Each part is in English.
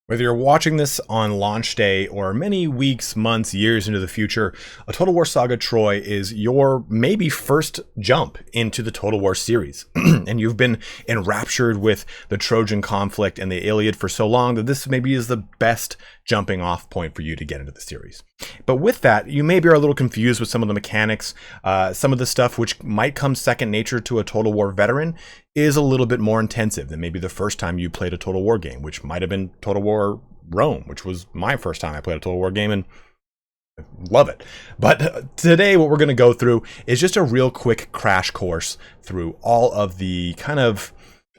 Whether you're watching this on launch day or many weeks, months, years into the future, A Total War Saga Troy is your maybe first jump into the Total War series. And you've been enraptured with the Trojan conflict and the Iliad for so long that this maybe is the best jumping off point for you to get into the series. But with that, you maybe are a little confused with some of the mechanics. Some of the stuff which might come second nature to a Total War veteran is a little bit more intensive than maybe the first time you played a Total War game, which might have been Total War Rome, which was my first time I played a Total War game, and I love it. But today what we're going to go through is just a real quick crash course through all of the kind of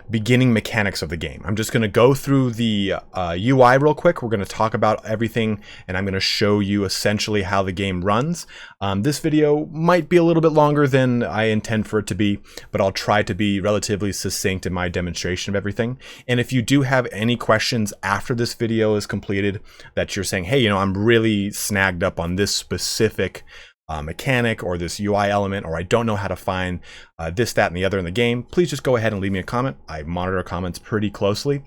beginning mechanics of the game. I'm just going to go through the UI real quick. We're going to talk about everything, and I'm going to show you essentially how the game runs. This video might be a little bit longer than I intend for it to be, but I'll try to be relatively succinct in my demonstration of everything. And if you do have any questions after this video is completed that you're saying, hey, you know, I'm really snagged up on this specific mechanic or this UI element, or I don't know how to find this, that, and the other in the game, please just go ahead and leave me a comment. I monitor comments pretty closely,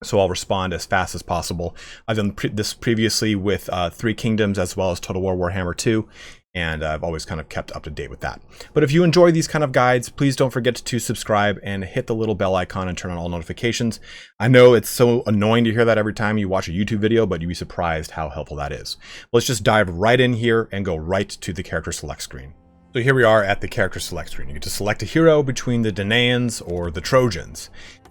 so I'll respond as fast as possible. I've done this previously with Three Kingdoms as well as Total War Warhammer 2, and I've always kind of kept up to date with that. But if you enjoy these kind of guides, please don't forget to subscribe and hit the little bell icon and turn on all notifications. I know it's so annoying to hear that every time you watch a YouTube video, but you'd be surprised how helpful that is. Let's just dive right in here and go right to the character select screen. So here we are at the character select screen. You get to select a hero between the Danaans or the Trojans.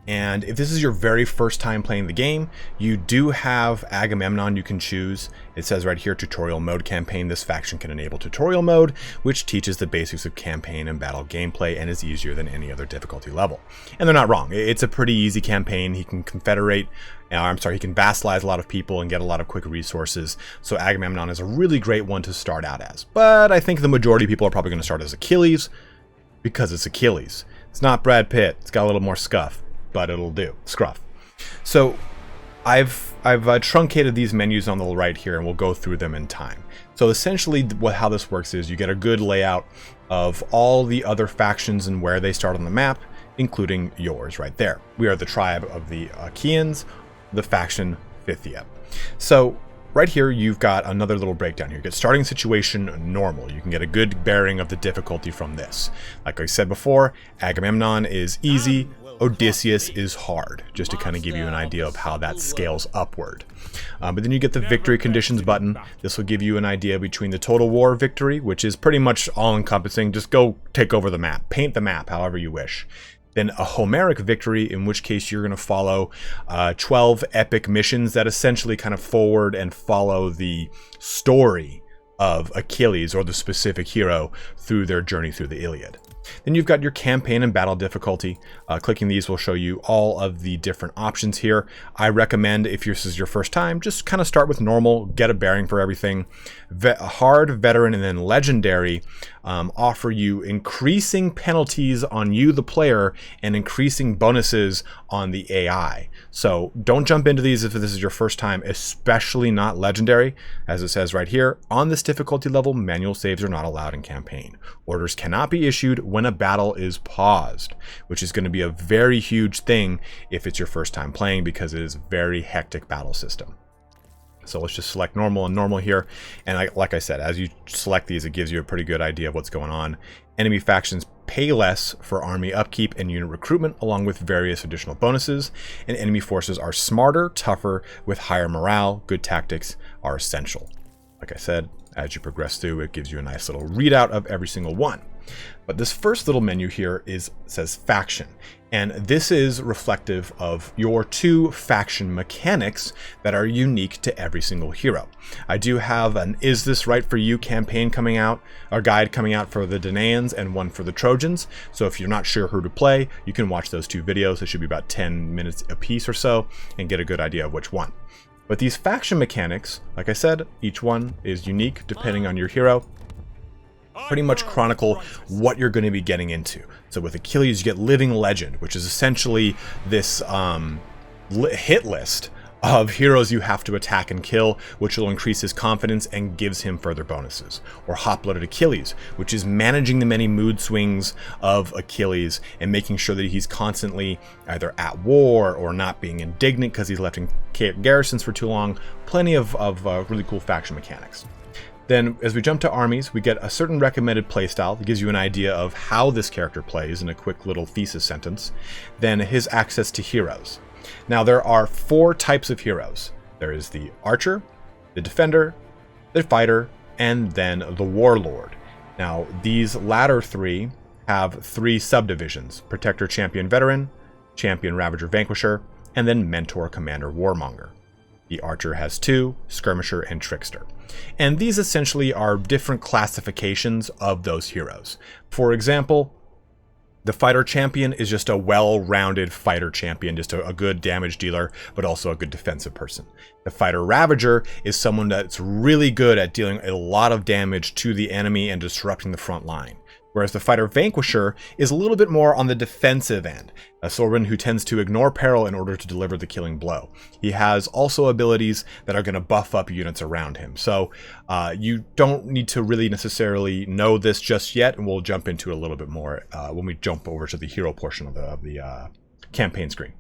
And if this is your very first time playing the game, you do have Agamemnon you can choose. It says right here, tutorial mode campaign. This faction can enable tutorial mode, which teaches the basics of campaign and battle gameplay and is easier than any other difficulty level. And they're not wrong. It's a pretty easy campaign. He can confederate, he can vassalize a lot of people and get a lot of quick resources. So Agamemnon is a really great one to start out as. But I think the majority of people are probably going to start as Achilles because it's Achilles. It's not Brad Pitt. It's got a little more scuff, but it'll do. Scruff. So I've truncated these menus on the right here, and we'll go through them in time. So essentially how this works is you get a good layout of all the other factions and where they start on the map, including yours right there. We are the tribe of the Achaeans, the faction Phthia. So right here, you've got another little breakdown here. You get starting situation normal. You can get a good bearing of the difficulty from this. Like I said before, Agamemnon is easy, Odysseus is hard, just to kind of give you an idea of how that scales upward. But then you get the victory conditions button. This will give you an idea between the Total War victory, which is pretty much all-encompassing. Just go take over the map, paint the map however you wish. Then a Homeric victory, in which case you're going to follow 12 epic missions that essentially kind of forward and follow the story of Achilles or the specific hero through their journey through the Iliad. Then you've got your campaign and battle difficulty. Clicking these will show you all of the different options here. I recommend, if this is your first time, just kind of start with normal, get a bearing for everything. Hard, veteran, and then legendary offer you increasing penalties on you, the player, and increasing bonuses on the AI. So don't jump into these if this is your first time, especially not legendary. As it says right here, on this difficulty level, manual saves are not allowed in campaign. Orders cannot be issued when a battle is paused, which is going to be a very huge thing if it's your first time playing, because it is a very hectic battle system. So let's just select normal and normal here. And like I said, as you select these, it gives you a pretty good idea of what's going on. Enemy factions pay less for army upkeep and unit recruitment, along with various additional bonuses. And enemy forces are smarter, tougher, with higher morale. Good tactics are essential. Like I said, as you progress through, it gives you a nice little readout of every single one. But this first little menu here says faction, and this is reflective of your two faction mechanics that are unique to every single hero. I do have an Is This Right For You campaign coming out, or guide coming out for the Danaans and one for the Trojans. So if you're not sure who to play, you can watch those two videos. It should be about 10 minutes a piece or so, and get a good idea of which one. But these faction mechanics, like I said, each one is unique depending on your hero. Pretty much chronicle what you're going to be getting into. So with Achilles, you get Living Legend, which is essentially this hit list of heroes you have to attack and kill, which will increase his confidence and gives him further bonuses. Or Hot-Blooded Achilles, which is managing the many mood swings of Achilles and making sure that he's constantly either at war or not being indignant because he's left in garrisons for too long. Plenty of really cool faction mechanics. Then, as we jump to armies, we get a certain recommended playstyle that gives you an idea of how this character plays in a quick little thesis sentence. Then his access to heroes. Now, there are 4 types of heroes. There is the archer, the defender, the fighter, and then the warlord. Now, these latter 3 have 3 subdivisions: protector, champion, veteran, champion, ravager, vanquisher, and then mentor, commander, warmonger. The archer has 2, skirmisher, and trickster. And these essentially are different classifications of those heroes. For example, the fighter champion is just a well-rounded fighter champion, just a good damage dealer, but also a good defensive person. The fighter ravager is someone that's really good at dealing a lot of damage to the enemy and disrupting the front line. Whereas the fighter vanquisher is a little bit more on the defensive end, a swordsman who tends to ignore peril in order to deliver the killing blow. He has also abilities that are going to buff up units around him. So you don't need to really necessarily know this just yet, and we'll jump into it a little bit more when we jump over to the hero portion of the campaign screen.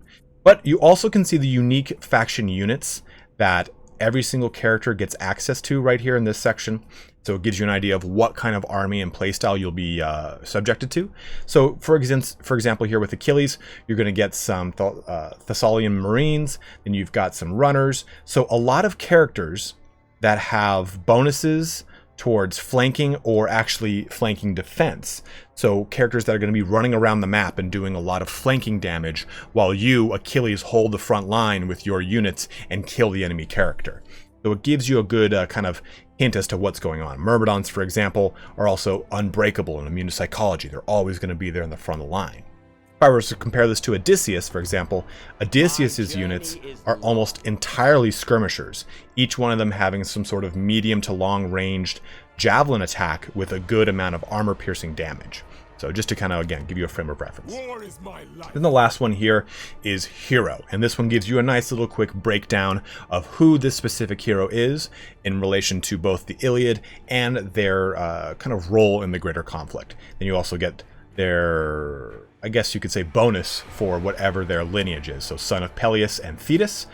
But you also can see the unique faction units that every single character gets access to right here in this section. So it gives you an idea of what kind of army and playstyle you'll be subjected to. So for example, here with Achilles, you're going to get some Thessalian Marines, then you've got some runners. So a lot of characters that have bonuses towards flanking or actually flanking defense. So characters that are going to be running around the map and doing a lot of flanking damage while you, Achilles, hold the front line with your units and kill the enemy character. So it gives you a good kind of hint as to what's going on. Myrmidons, for example, are also unbreakable and immune to psychology. They're always going to be there in the front of the line. If I were to compare this to Odysseus, for example, Odysseus's units are almost entirely skirmishers, each one of them having some sort of medium to long ranged javelin attack with a good amount of armor piercing damage. So just to kind of, again, give you a frame of reference. Then the last one here is hero. And this one gives you a nice little quick breakdown of who this specific hero is in relation to both the Iliad and their kind of role in the greater conflict. Then you also get their, I guess you could say, bonus for whatever their lineage is. So son of Peleus and Thetis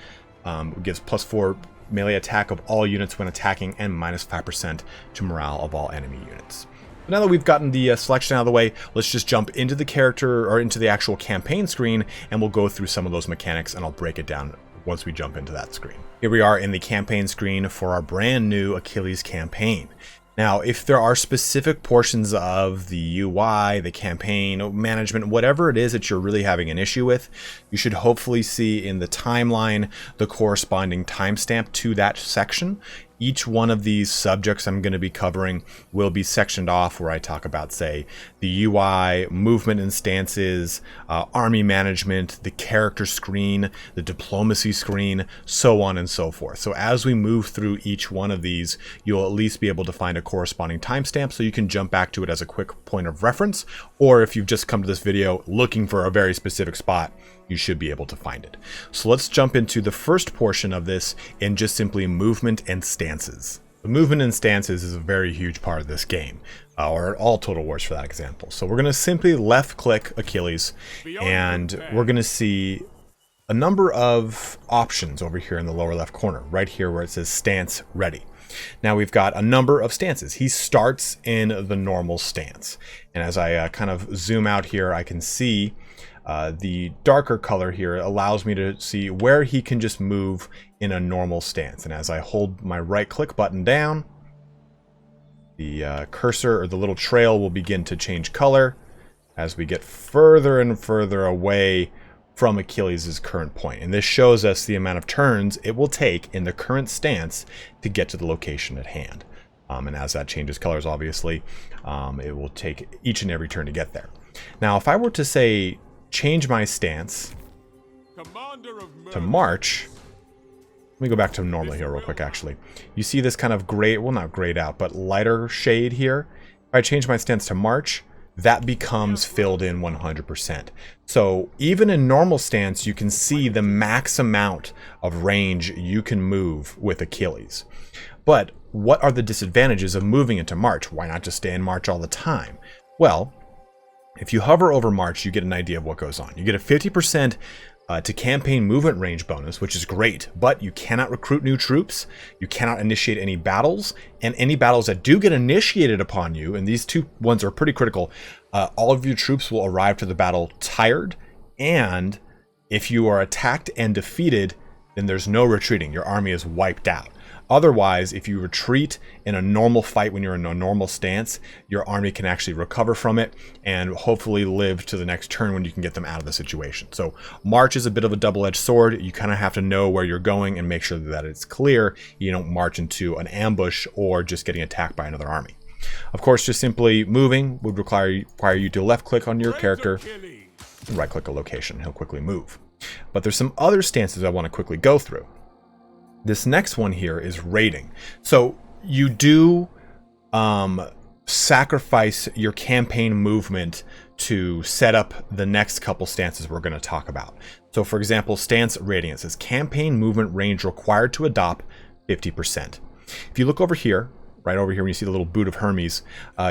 gives +4 melee attack of all units when attacking and -5% to morale of all enemy units. Now that we've gotten the selection out of the way, let's just jump into the character or into the actual campaign screen, and we'll go through some of those mechanics, and I'll break it down once we jump into that screen. Here we are in the campaign screen for our brand new Achilles campaign. Now, if there are specific portions of the UI, the campaign management, whatever it is that you're really having an issue with, you should hopefully see in the timeline the corresponding timestamp to that section. Each one of these subjects I'm going to be covering will be sectioned off where I talk about, say, the UI, movement and stances, army management, the character screen, the diplomacy screen, so on and so forth. So as we move through each one of these, you'll at least be able to find a corresponding timestamp so you can jump back to it as a quick point of reference. Or if you've just come to this video looking for a very specific spot, you should be able to find it. So let's jump into the first portion of this in just simply movement and stances. The movement and stances is a very huge part of this game, or all Total Wars for that example. So we're going to simply left click Achilles, and we're going to see a number of options over here in the lower left corner, right here where it says stance ready. Now we've got a number of stances. He starts in the normal stance. And as I kind of zoom out here, I can see the darker color here allows me to see where he can just move in a normal stance. And as I hold my right click button down, the cursor or the little trail will begin to change color as we get further and further away from Achilles' current point. And this shows us the amount of turns it will take in the current stance to get to the location at hand. And as that changes colors, obviously, it will take each and every turn to get there. Now, if I were to say, change my stance to March. Let me go back to normal here real quick, actually. You see this kind of gray, well, not grayed out, but lighter shade here. If I change my stance to March, that becomes filled in 100%. So even in normal stance, you can see the max amount of range you can move with Achilles. But what are the disadvantages of moving into March? Why not just stay in March all the time? Well, if you hover over March, you get an idea of what goes on. You get a 50% to campaign movement range bonus, which is great, but you cannot recruit new troops, you cannot initiate any battles, and any battles that do get initiated upon you, and these two ones are pretty critical, all of your troops will arrive to the battle tired, and if you are attacked and defeated, then there's no retreating. Your army is wiped out. Otherwise, if you retreat in a normal fight when you're in a normal stance, your army can actually recover from it and hopefully live to the next turn when you can get them out of the situation. So March is a bit of a double-edged sword. You kind of have to know where you're going and make sure that it's clear. You don't march into an ambush or just getting attacked by another army. Of course, just simply moving would require you to left-click on your character and right-click a location. He'll quickly move. But there's some other stances I want to quickly go through. This next one here is raiding. So you do sacrifice your campaign movement to set up the next couple stances we're going to talk about. So for example, stance raiding, it says campaign movement range required to adopt 50%. If you look over here, right over here when you see the little boot of Hermes,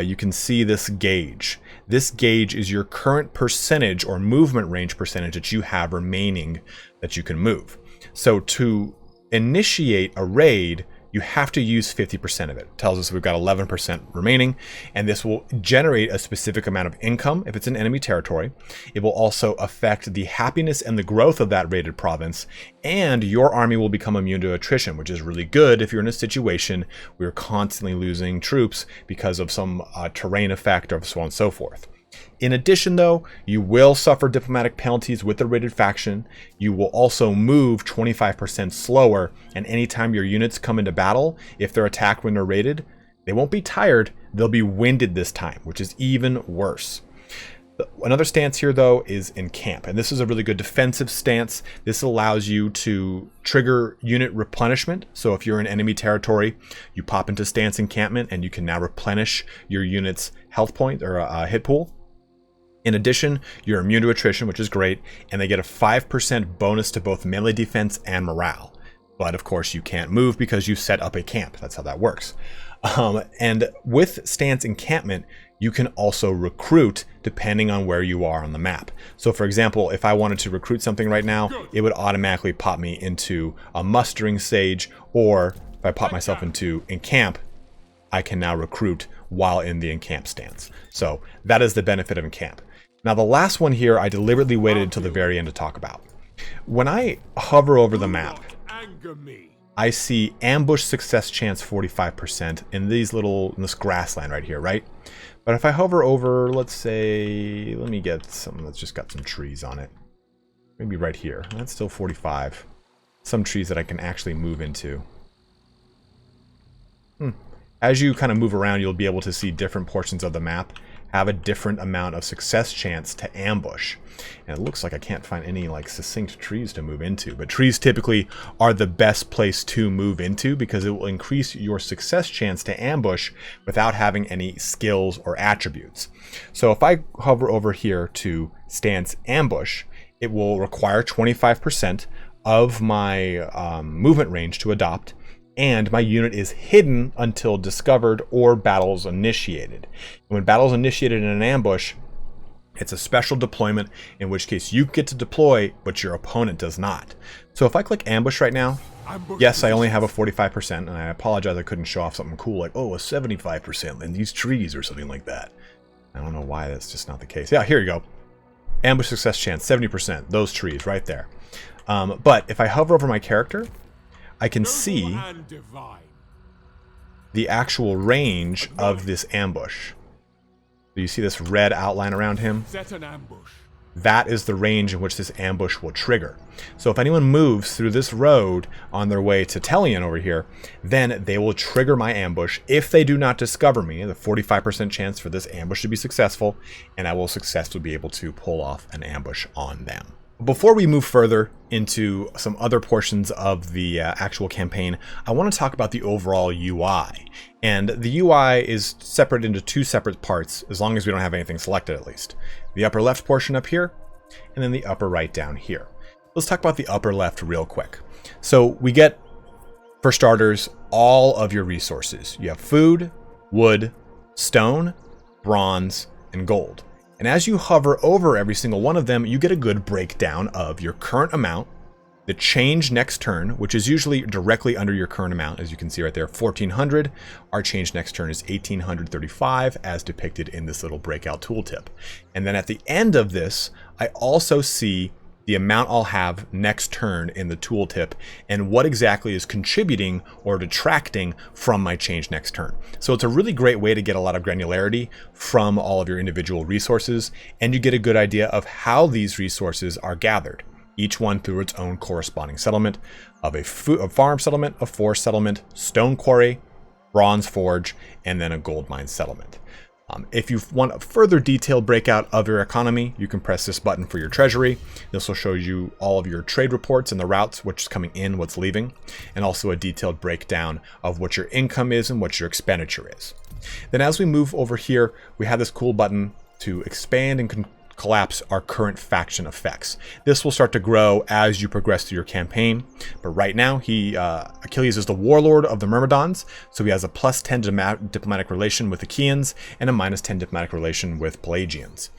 you can see this gauge. This gauge is your current percentage or movement range percentage that you have remaining that you can move. So to initiate a raid, you have to use 50% of it. It tells us we've got 11% remaining, and this will generate a specific amount of income if it's in enemy territory. It will also affect the happiness and the growth of that raided province, and your army will become immune to attrition, which is really good if you're in a situation where you're constantly losing troops because of some terrain effect or so on and so forth. In addition, though, you will suffer diplomatic penalties with the raided faction. You will also move 25% slower, and anytime your units come into battle, if they're attacked when they're raided, they won't be tired, they'll be winded this time, which is even worse. Another stance here, though, is in camp, and this is a really good defensive stance. This allows you to trigger unit replenishment. So if you're in enemy territory, you pop into stance encampment, and you can now replenish your unit's health point or hit pool. In addition, you're immune to attrition, which is great, and they get a 5% bonus to both melee defense and morale. But of course, you can't move because you set up a camp. That's how that works. And with stance encampment, you can also recruit depending on where you are on the map. So for example, if I wanted to recruit something right now, it would automatically pop me into a mustering stage, or if I pop myself into encamp, I can now recruit while in the encamp stance. So that is the benefit of encamp. Now the last one here, I deliberately waited until the very end to talk about. When I hover over the map, I see ambush success chance 45% in this grassland right here, right? But if I hover over, let's say, let me get something that's just got some trees on it. Maybe right here. That's still 45. Some trees that I can actually move into. As you kind of move around, you'll be able to see different portions of the map have a different amount of success chance to ambush. And it looks like I can't find any like succinct trees to move into, but trees typically are the best place to move into because it will increase your success chance to ambush without having any skills or attributes. So if I hover over here to stance ambush, it will require 25% of my movement range to adopt, and my unit is hidden until discovered or battles initiated. And when battles initiated in an ambush, it's a special deployment, in which case you get to deploy, but your opponent does not. So if I click ambush right now, yes, I only have a 45%, and I apologize I couldn't show off something cool like, oh, a 75% in these trees or something like that. I don't know why that's just not the case. Yeah, here you go. Ambush success chance, 70%, those trees right there. But if I hover over my character, I can see the actual range of this ambush. Do you see this red outline around him? Set an ambush. That is the range in which this ambush will trigger. So if anyone moves through this road on their way to Telion over here, then they will trigger my ambush. If they do not discover me, the 45% chance for this ambush to be successful, and I will successfully be able to pull off an ambush on them. Before we move further into some other portions of the actual campaign, I want to talk about the overall UI. And the UI is separated into two separate parts, as long as we don't have anything selected at least. The upper left portion up here, and then the upper right down here. Let's talk about the upper left real quick. So we get, for starters, all of your resources. You have food, wood, stone, bronze, and gold. And as you hover over every single one of them, you get a good breakdown of your current amount, the change next turn, which is usually directly under your current amount, as you can see right there, 1400. Our change next turn is 1835, as depicted in this little breakout tooltip. And then at the end of this, I also see the amount I'll have next turn in the tooltip and what exactly is contributing or detracting from my change next turn. So it's a really great way to get a lot of granularity from all of your individual resources, and you get a good idea of how these resources are gathered, each one through its own corresponding settlement of a farm settlement, a forest settlement, stone quarry, bronze forge, and then a gold mine settlement. If you want a further detailed breakout of your economy, you can press this button for your treasury. This will show you all of your trade reports and the routes, which is coming in, what's leaving, and also a detailed breakdown of what your income is and what your expenditure is. Then as we move over here, we have this cool button to expand and collapse our current faction effects. This will start to grow as you progress through your campaign, but right now Achilles is the warlord of the Myrmidons, so he has a +10 diplomatic relation with the Chians and a -10 diplomatic relation with Pelagians.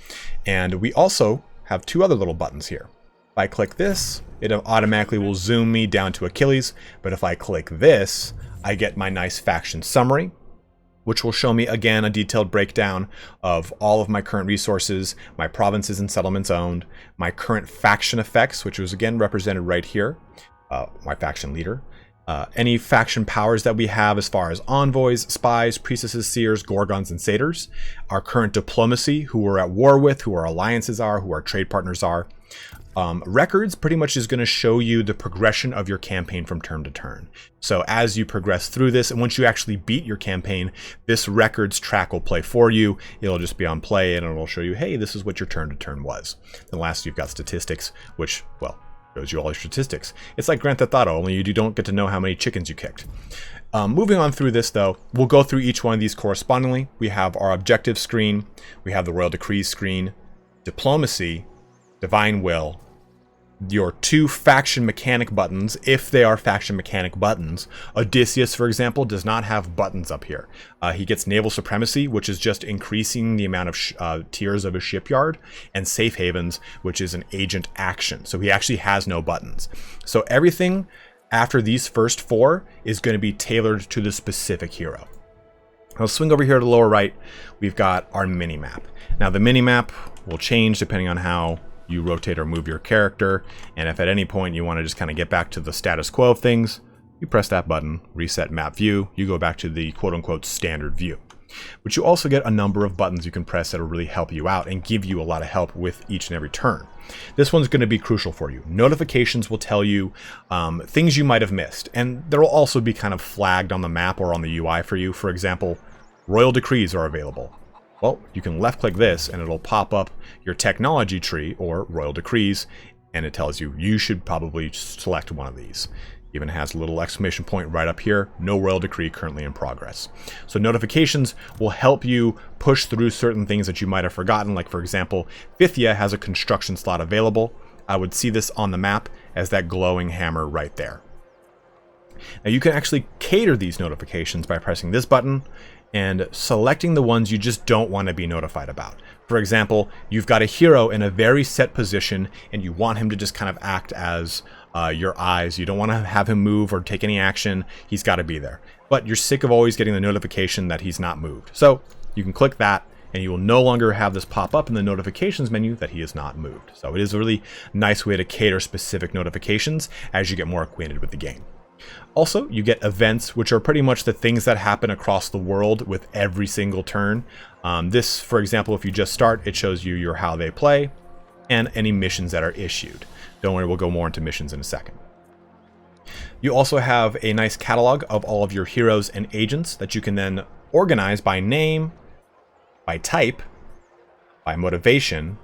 And we also have two other little buttons here. If I click this, it automatically will zoom me down to Achilles, but if I click this, I get my nice faction summary, which will show me again a detailed breakdown of all of my current resources, my provinces and settlements owned, my current faction effects, which was again represented right here, my faction leader, any faction powers that we have as far as envoys, spies, priestesses, seers, gorgons, and satyrs, our current diplomacy, who we're at war with, who our alliances are, who our trade partners are. Records pretty much is going to show you the progression of your campaign from turn to turn. So as you progress through this, and once you actually beat your campaign, this records track will play for you. It'll just be on play and it'll show you, hey, this is what your turn to turn was. Then last, you've got statistics, which, well, shows you all your statistics. It's like Grand Theft Auto, only you don't get to know how many chickens you kicked. Moving on through this though, we'll go through each one of these correspondingly. We have our objective screen, we have the royal decrees screen, diplomacy, divine will, your two faction mechanic buttons, if they are faction mechanic buttons. Odysseus, for example, does not have buttons up here. He gets naval supremacy, which is just increasing the amount of tiers of his shipyard, and safe havens, which is an agent action. So he actually has no buttons. So everything after these first four is going to be tailored to the specific hero. I'll swing over here to the lower right. We've got our mini map. Now the mini map will change depending on how you rotate or move your character, and if at any point you want to just kind of get back to the status quo of things, you press that button, reset map view, you go back to the quote-unquote standard view. But you also get a number of buttons you can press that will really help you out and give you a lot of help with each and every turn. This one's going to be crucial for you. Notifications will tell you things you might have missed, and there will also be kind of flagged on the map or on the UI for you. For example, royal decrees are available. Well, you can left click this and it'll pop up your technology tree or royal decrees, and it tells you you should probably select one of these. Even has a little exclamation point right up here, no royal decree currently in progress. So notifications will help you push through certain things that you might have forgotten, like for example, Phthia has a construction slot available. I would see this on the map as that glowing hammer right there. Now you can actually cater these notifications by pressing this button and selecting the ones you just don't want to be notified about. For example, you've got a hero in a very set position and you want him to just kind of act as your eyes. You don't want to have him move or take any action. He's got to be there. But you're sick of always getting the notification that he's not moved. So you can click that and you will no longer have this pop up in the notifications menu that he is not moved. So it is a really nice way to cater specific notifications as you get more acquainted with the game. Also, you get events, which are pretty much the things that happen across the world with every single turn. This, for example, if you just start, it shows you your how they play and any missions that are issued. Don't worry, we'll go more into missions in a second. You also have a nice catalog of all of your heroes and agents that you can then organize by name, by type, by motivation,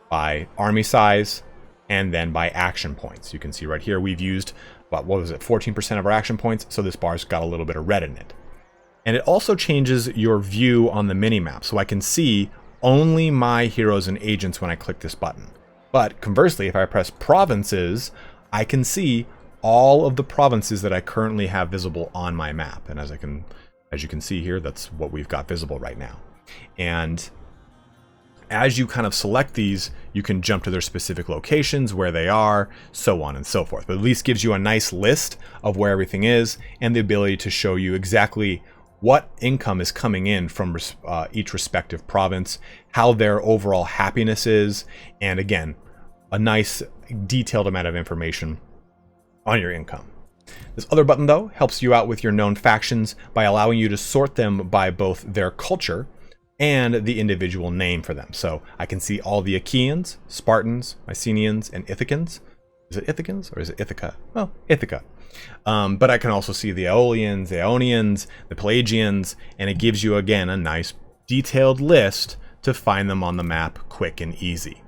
by army size, and then by action points. You can see right here we've used about, what was it, 14% of our action points, so this bar's got a little bit of red in it. And it also changes your view on the mini-map, so I can see only my heroes and agents when I click this button. But conversely, if I press provinces, I can see all of the provinces that I currently have visible on my map. And as you can see here, that's what we've got visible right now. And as you kind of select these, you can jump to their specific locations, where they are, so on and so forth. But at least gives you a nice list of where everything is and the ability to show you exactly what income is coming in from each respective province, how their overall happiness is, and again, a nice detailed amount of information on your income. This other button, though, helps you out with your known factions by allowing you to sort them by both their culture and the individual name for them. So I can see all the Achaeans, Spartans, Mycenaeans, and Ithacans. Is it Ithacans or is it Ithaca? Well, Ithaca. But I can also see the Aeolians, the Ionians, the Pelagians, and it gives you, again, a nice detailed list to find them on the map quick and easy.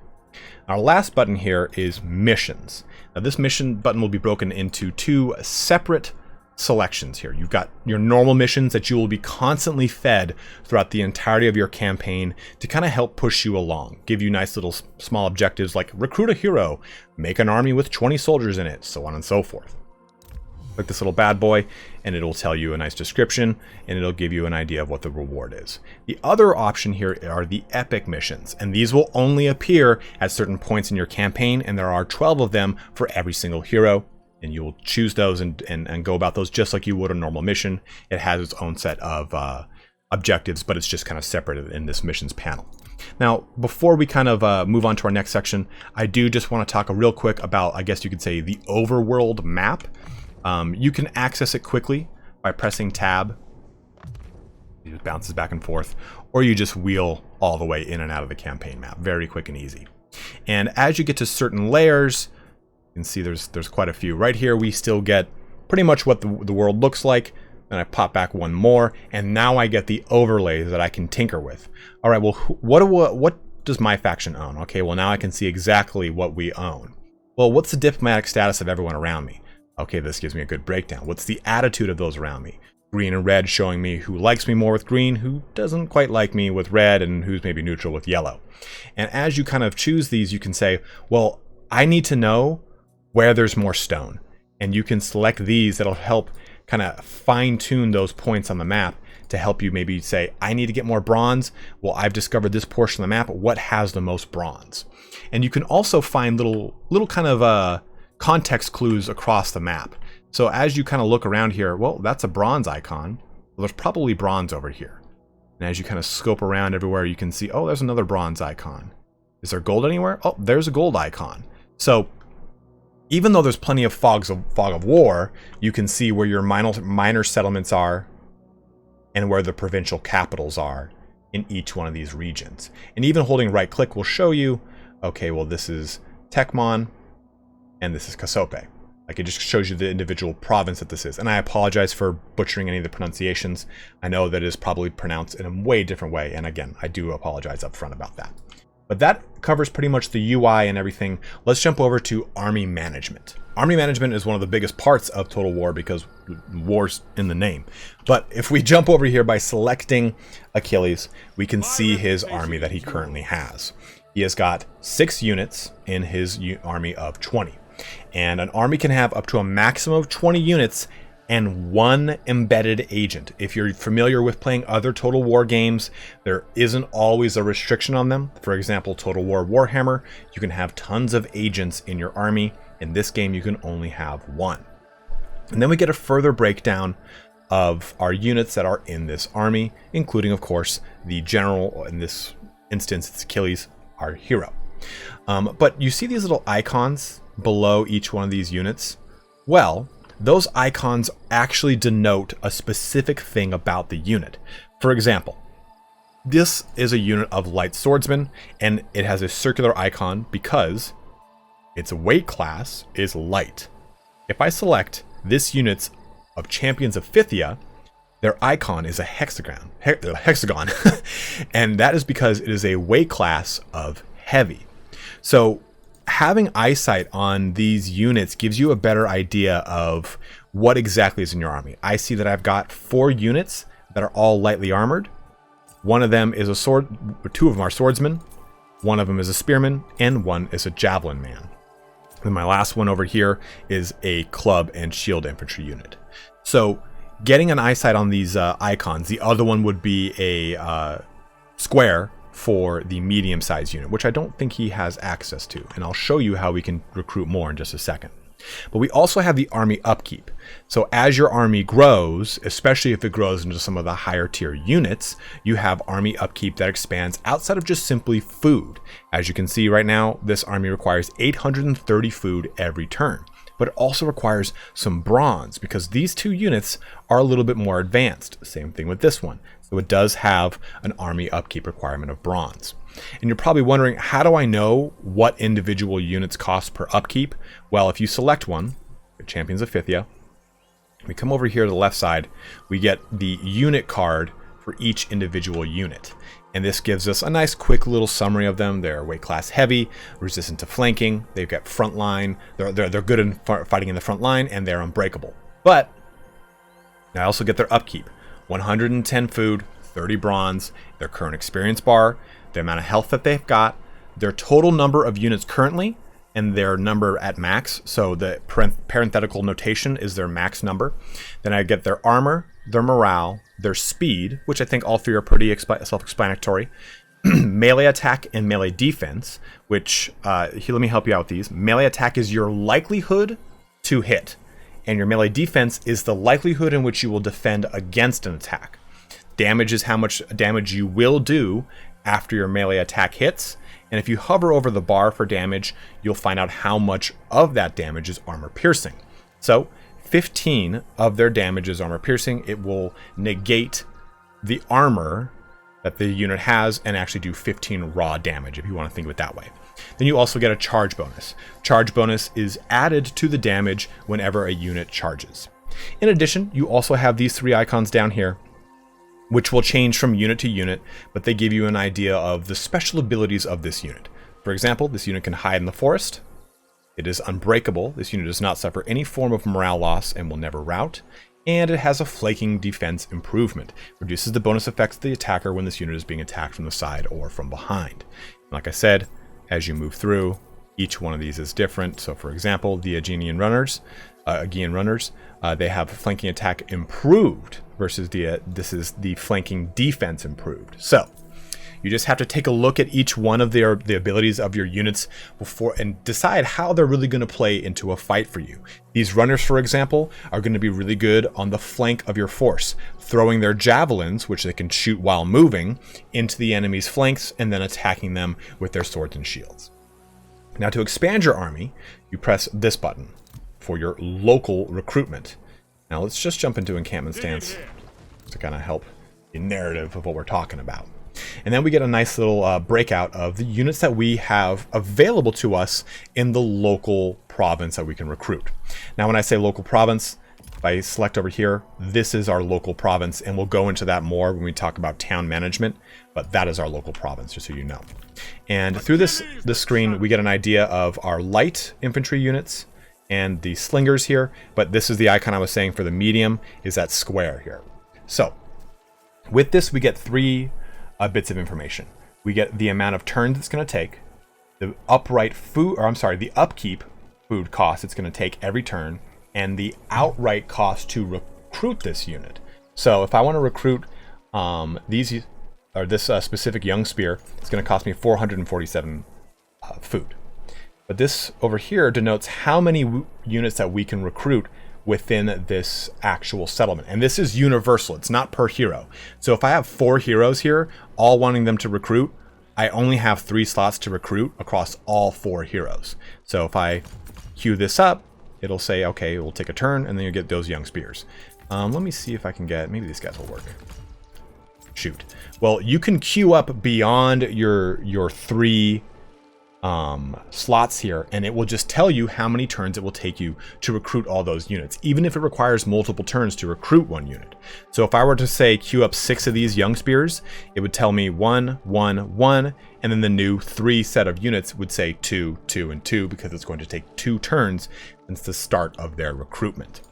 Our last button here is missions. Now this mission button will be broken into two separate selections here. You've got your normal missions that you will be constantly fed throughout the entirety of your campaign to kind of help push you along, give you nice little small objectives like recruit a hero, make an army with 20 soldiers in it, so on and so forth. Click this little bad boy and it'll tell you a nice description and it'll give you an idea of what the reward is. The other option here are the epic missions, and these will only appear at certain points in your campaign, and there are 12 of them for every single hero, and you will choose those and go about those just like you would a normal mission. It has its own set of objectives, but it's just kind of separated in this missions panel. Now, before we kind of move on to our next section, I do just want to talk real quick about, I guess you could say, the overworld map. You can access it quickly by pressing tab. It just bounces back and forth, or you just wheel all the way in and out of the campaign map. Very quick and easy. And as you get to certain layers, you can see there's quite a few. Right here we still get pretty much what the world looks like. Then I pop back one more, and now I get the overlays that I can tinker with. All right, well, what does my faction own? Okay, well, now I can see exactly what we own. Well, what's the diplomatic status of everyone around me? Okay, this gives me a good breakdown. What's the attitude of those around me? Green and red showing me who likes me more with green, who doesn't quite like me with red, and who's maybe neutral with yellow. And as you kind of choose these, you can say, well, I need to know where there's more stone. And you can select these that'll help kind of fine-tune those points on the map to help you maybe say, I need to get more bronze. Well, I've discovered this portion of the map. What has the most bronze? And you can also find little kind of context clues across the map. So as you kind of look around here, well, that's a bronze icon. Well, there's probably bronze over here. And as you kind of scope around everywhere, you can see, oh, there's another bronze icon. Is there gold anywhere? Oh, there's a gold icon. So even though there's plenty of fog of war, you can see where your minor settlements are and where the provincial capitals are in each one of these regions. And even holding right click will show you, okay, well, this is Tekmon, and this is Casope. Like, it just shows you the individual province that this is. And I apologize for butchering any of the pronunciations. I know that it is probably pronounced in a way different way. And again, I do apologize up front about that. But that covers pretty much the UI and everything. Let's jump over to army management. Army management is one of the biggest parts of Total War because war's in the name. But if we jump over here by selecting Achilles, we can see his army that he currently has. He has got 6 units in his army of 20. And an army can have up to a maximum of 20 units and 1 embedded agent. If you're familiar with playing other Total War games, there isn't always a restriction on them. For example, Total War Warhammer, you can have tons of agents in your army. In this game, you can only have 1. And then we get a further breakdown of our units that are in this army, including, of course, the general. In this instance, it's Achilles, our hero. But you see these little icons below each one of these units? Well, those icons actually denote a specific thing about the unit. For example, this is a unit of light swordsmen, and it has a circular icon because its weight class is light. If I select this unit's of champions of Phthia, their icon is a hexagon. And that is because it is a weight class of heavy. So having eyesight on these units gives you a better idea of what exactly is in your army. I see that I've got 4 units that are all lightly armored. One of them is a sword, 2 of them are swordsmen, one of them is a spearman, and one is a javelin man. And my last one over here is a club and shield infantry unit. So getting an eyesight on these icons, the other one would be a square for the medium-sized unit, which I don't think he has access to. And I'll show you how we can recruit more in just a second. But we also have the army upkeep. So as your army grows, especially if it grows into some of the higher tier units, you have army upkeep that expands outside of just simply food. As you can see right now, this army requires 830 food every turn. But it also requires some bronze because these 2 units are a little bit more advanced. Same thing with this one. So it does have an army upkeep requirement of bronze. And you're probably wondering, how do I know what individual units cost per upkeep? Well, if you select one, Champions of Phthia, we come over here to the left side, we get the unit card for each individual unit. And this gives us a nice quick little summary of them. They're weight class heavy, resistant to flanking, they've got front line, they're good in fighting in the front line, and they're unbreakable. But I also get their upkeep. 110 food, 30 bronze, their current experience bar, the amount of health that they've got, their total number of units currently, and their number at max. So the parenthetical notation is their max number. Then I get their armor, their morale, their speed, which I think all 3 are pretty self-explanatory, melee attack and melee defense, which, here, let me help you out with these. Melee attack is your likelihood to hit, and your melee defense is the likelihood in which you will defend against an attack. Damage is how much damage you will do after your melee attack hits, and if you hover over the bar for damage, you'll find out how much of that damage is armor piercing. So 15 of their damage is armor piercing. It will negate the armor that the unit has and actually do 15 raw damage, if you want to think of it that way. Then you also get a charge bonus. Charge bonus is added to the damage whenever a unit charges. In addition, you also have these 3 icons down here, which will change from unit to unit, but they give you an idea of the special abilities of this unit. For example, this unit can hide in the forest. It is unbreakable. This unit does not suffer any form of morale loss and will never rout. And it has a flanking defense improvement. Reduces the bonus effects of the attacker when this unit is being attacked from the side or from behind. Like I said, as you move through, each one of these is different. So for example, the Aegean runners, they have flanking attack improved versus this is the flanking defense improved. So you just have to take a look at each one of the abilities of your units before and decide how they're really going to play into a fight for you. These runners, for example, are going to be really good on the flank of your force, throwing their javelins, which they can shoot while moving, into the enemy's flanks and then attacking them with their swords and shields. Now to expand your army, you press this button for your local recruitment. Now let's just jump into encampment stance to kind of help the narrative of what we're talking about. And then we get a nice little breakout of the units that we have available to us in the local province that we can recruit. Now when I say local province, if I select over here, this is our local province, and we'll go into that more when we talk about town management, but that is our local province, just so you know. And through this screen, we get an idea of our light infantry units and the slingers here, but this is the icon I was saying for the medium, is that square here. So with this, we get 3 bits of information. We get the amount of turns it's going to take, the the upkeep food cost it's going to take every turn, and the outright cost to recruit this unit. So if I want to recruit this specific young spear, it's going to cost me 447 food. But this over here denotes how many units that we can recruit within this actual settlement. And this is universal. It's not per hero. So if I have 4 heroes here, all wanting them to recruit, I only have 3 slots to recruit across all 4 heroes. So if I queue this up, it'll say, okay, we'll take a turn, and then you get those young spears. Let me see if I can get, maybe these guys will work. Shoot. Well, you can queue up beyond your 3 slots here, and it will just tell you how many turns it will take you to recruit all those units, even if it requires multiple turns to recruit one unit. So if I were to say queue up 6 of these young spears, it would tell me 1, 1, 1, and then the new 3 set of units would say 2, 2, and 2, because it's going to take 2 turns since the start of their recruitment.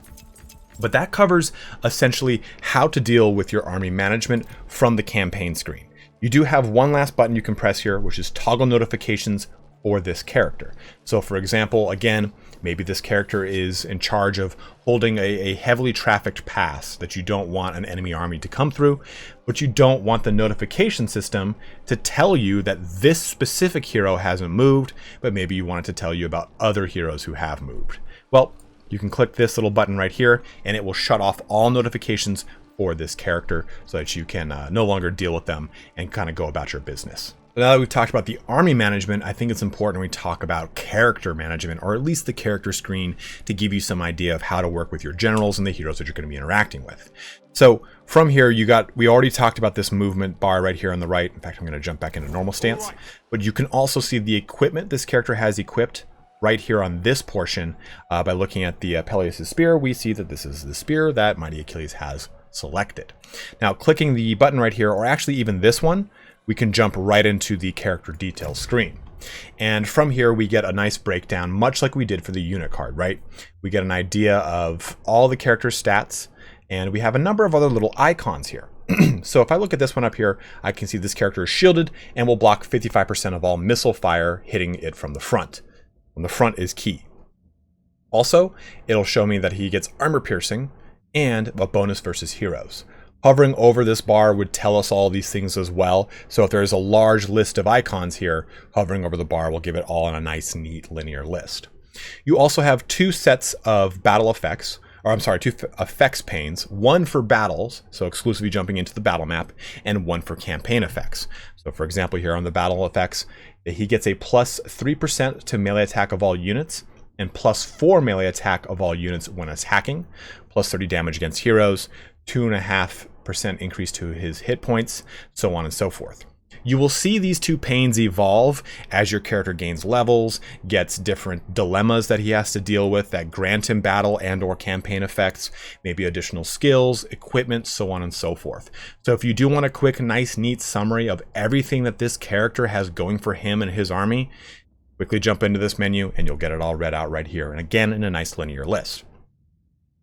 But that covers essentially how to deal with your army management from the campaign screen. You do have one last button you can press here, which is toggle notifications for this character. So for example, again, maybe this character is in charge of holding a heavily trafficked pass that you don't want an enemy army to come through, but you don't want the notification system to tell you that this specific hero hasn't moved, but maybe you want it to tell you about other heroes who have moved. Well, you can click this little button right here, and it will shut off all notifications for this character so that you can no longer deal with them and kind of go about your business. Now that we've talked about the army management, I think it's important we talk about character management, or at least the character screen, to give you some idea of how to work with your generals and the heroes that you're going to be interacting with. So from here, we already talked about this movement bar right here on the right. In fact, I'm going to jump back into normal stance, but you can also see the equipment this character has equipped right here on this portion. By looking at the Peleus' spear, we see that this is the spear that Mighty Achilles has selected. Now clicking the button right here, or actually even this one, we can jump right into the character details screen. And from here we get a nice breakdown, much like we did for the unit card, right? We get an idea of all the character stats, and we have a number of other little icons here. So if I look at this one up here, I can see this character is shielded and will block 55% of all missile fire hitting it from the front. From the front is key. Also, it'll show me that he gets armor piercing and a bonus versus heroes. Hovering over this bar would tell us all these things as well. So if there's a large list of icons here, hovering over the bar will give it all in a nice, neat, linear list. You also have 2 sets of battle effects, or I'm sorry, 2 effects panes, one for battles, so exclusively jumping into the battle map, and one for campaign effects. So for example, here on the battle effects, he gets a plus 3% to melee attack of all units, and plus 4 melee attack of all units when attacking, plus 30 damage against heroes, 2.5% increase to his hit points, so on and so forth. You will see these 2 panes evolve as your character gains levels, gets different dilemmas that he has to deal with that grant him battle and or campaign effects, maybe additional skills, equipment, so on and so forth. So if you do want a quick, nice, neat summary of everything that this character has going for him and his army, quickly jump into this menu and you'll get it all read out right here, and again in a nice linear list.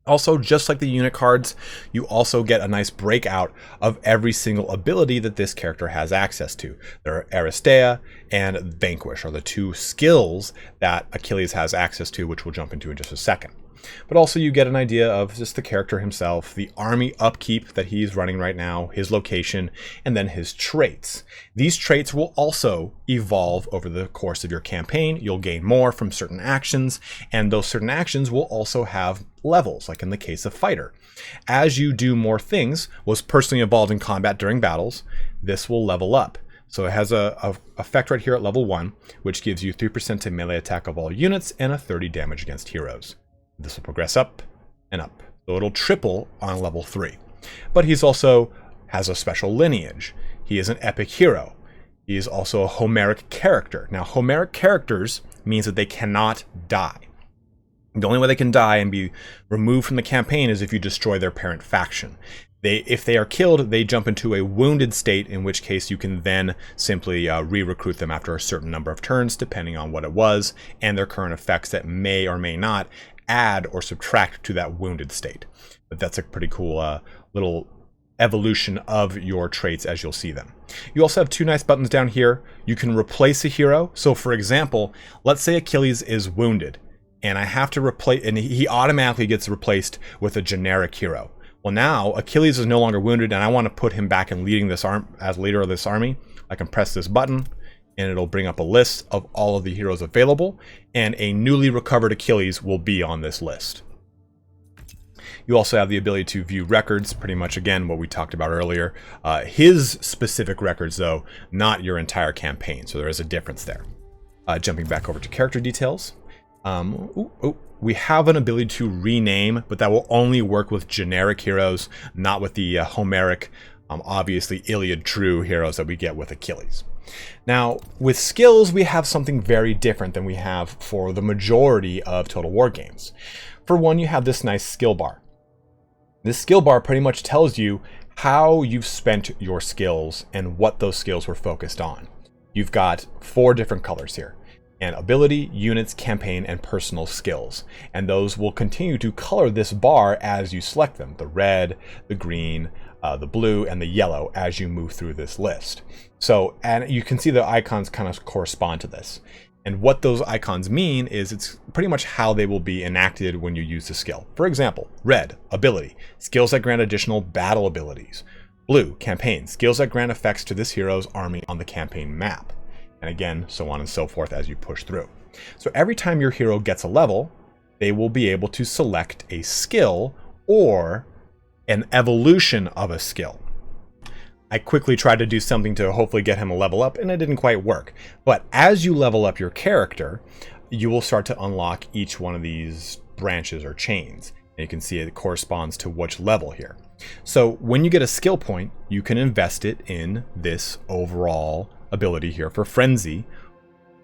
Also, just like the unit cards, you also get a nice breakout of every single ability that this character has access to. There are Aristea and Vanquish are the 2 skills that Achilles has access to, which we'll jump into in just a second. But also you get an idea of just the character himself, the army upkeep that he's running right now, his location, and then his traits. These traits will also evolve over the course of your campaign. You'll gain more from certain actions, and those certain actions will also have levels, like in the case of Fighter. As you do more things, was personally involved in combat during battles, this will level up. So it has a effect right here at level 1, which gives you 3% to melee attack of all units and a 30 damage against heroes. This will progress up and up. So it'll triple on level 3. But he's also has a special lineage. He is an epic hero. He is also a Homeric character. Now, Homeric characters means that they cannot die. The only way they can die and be removed from the campaign is if you destroy their parent faction. If they are killed, they jump into a wounded state, in which case you can then simply re-recruit them after a certain number of turns, depending on what it was, and their current effects that may or may not add or subtract to that wounded state. But that's a pretty cool little evolution of your traits as you'll see them. You also have 2 nice buttons down here. You can replace a hero. So for example, let's say Achilles is wounded, and I have to replace, and he automatically gets replaced with a generic hero. Well, now Achilles is no longer wounded, and I want to put him back in leading this as leader of this army. I can press this button, and it'll bring up a list of all of the heroes available, and a newly recovered Achilles will be on this list. You also have the ability to view records, pretty much again what we talked about earlier. His specific records, though, not your entire campaign, so there is a difference there. Jumping back over to character details. We have an ability to rename, but that will only work with generic heroes, not with the Homeric, obviously Iliad true heroes that we get with Achilles. Now, with skills, we have something very different than we have for the majority of Total War games. For one, you have this nice skill bar. This skill bar pretty much tells you how you've spent your skills and what those skills were focused on. You've got 4 different colors here, and ability, units, campaign, and personal skills. And those will continue to color this bar as you select them. The red, the green, the blue, and the yellow as you move through this list. So, and you can see the icons kind of correspond to this. And what those icons mean is it's pretty much how they will be enacted when you use the skill. For example, red, ability, skills that grant additional battle abilities. Blue, campaign, skills that grant effects to this hero's army on the campaign map. And again, so on and so forth as you push through. So every time your hero gets a level, they will be able to select a skill or an evolution of a skill. I quickly tried to do something to hopefully get him a level up, and it didn't quite work. But as you level up your character, you will start to unlock each one of these branches or chains. And you can see it corresponds to which level here. So when you get a skill point, you can invest it in this overall ability here for Frenzy.